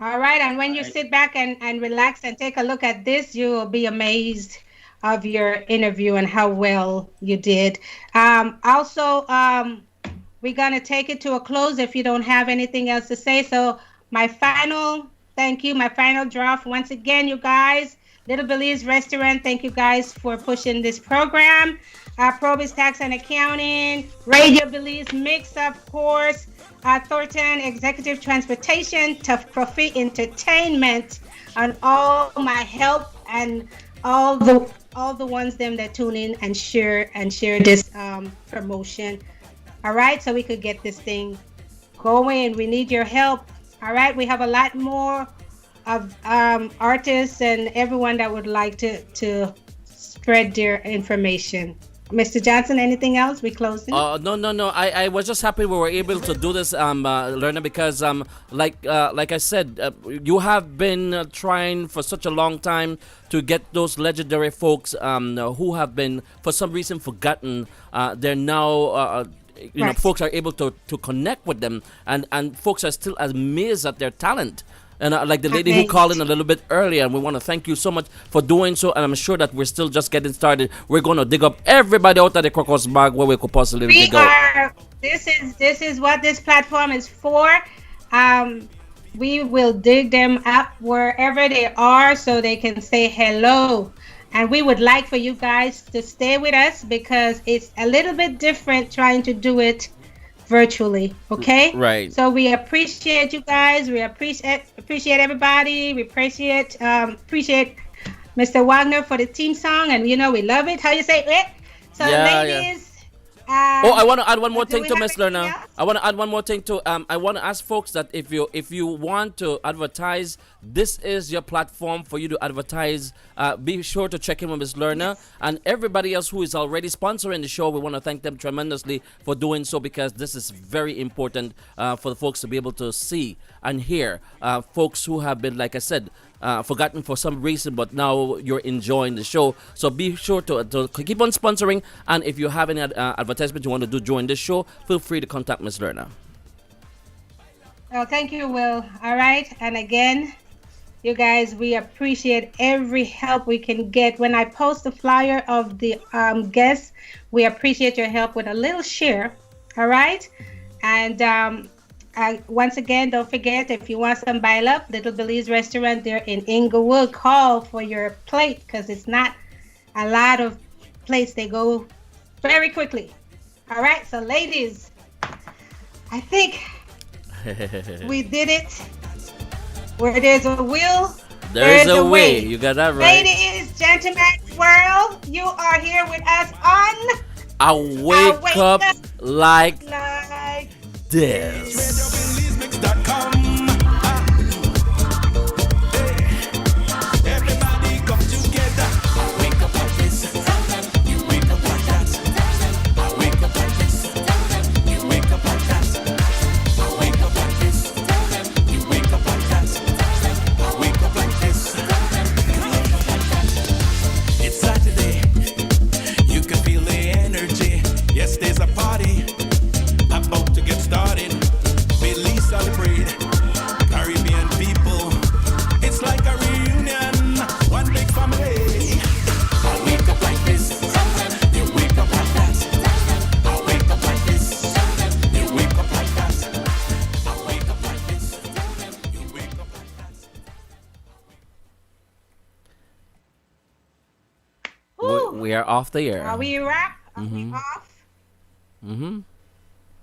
All right, and when you sit back and relax and take a look at this, you will be amazed of your interview and how well you did. Also, we're going to take it to a close if you don't have anything else to say. So my final thank you, my final draft. Once again, you guys, Little Belize Restaurant, thank you guys for pushing this program. Probis Tax and Accounting, Radio Belize Mix, of course, Thornton Executive Transportation, Tough Profit Entertainment, and all my help and all the ones them that tune in and share this promotion. All right, so we could get this thing going. We need your help. All right, we have a lot more of artists and everyone that would like to spread their information. Mr. Johnson, anything else? We closing. No. I was just happy we were able to do this, Lerna, because like I said, you have been trying for such a long time to get those legendary folks who have been for some reason forgotten. They're now. Right. Folks are able to connect with them, and folks are still amazed at their talent. And like the lady who called in a little bit earlier, and we want to thank you so much for doing so. And I'm sure that we're still just getting started. We're going to dig up everybody out of the crocus bag where we could possibly dig out. This is what this platform is for. We will dig them up wherever they are so they can say hello. And we would like for you guys to stay with us because it's a little bit different trying to do it virtually. Okay? Right. So we appreciate you guys. We appreciate everybody. We appreciate Mr. Wagner for the theme song, and we love it. How you say it? So ladies. I want to add one more thing to Miss Lerna. I want to add one more thing to I want to ask folks that if you want to advertise, this is your platform for you to advertise. Be sure to check in with Miss Lerna and everybody else who is already sponsoring the show. We want to thank them tremendously for doing so because this is very important for the folks to be able to see and hear folks who have been, like I said, forgotten for some reason, but now you're enjoying the show. So be sure to keep on sponsoring, and if you have any advertisement you want to do during this show, feel free to contact Ms. Lerna. Oh, thank you, Will. All right, and again, you guys, we appreciate every help we can get. When I post the flyer of the guests, we appreciate your help with a little share. All right, and once again, don't forget, if you want some bailap, Little Billy's Restaurant there in Inglewood, call for your plate because it's not a lot of plates. They go very quickly. All right, so ladies, I think we did it. Where there's a will, there's a way. You got that right. Ladies, gentlemen, world, you are here with us on I Wake Up Like This. Everybody come together. I wake up like this. You wake up like that. I wake up like this. You wake up like that. I wake up like this. You wake up like that. I wake up like this. It's Saturday. You can feel the energy. Yes, there's a party about to get started. Billy celebrate Caribbean people. It's like a reunion, one big family. I wake up like this. You wake up like that. I wake up like this. You wake up like that. I wake up like this. You wake up like that. We are off the air. Are we wrap? Are we off? Mm-hmm.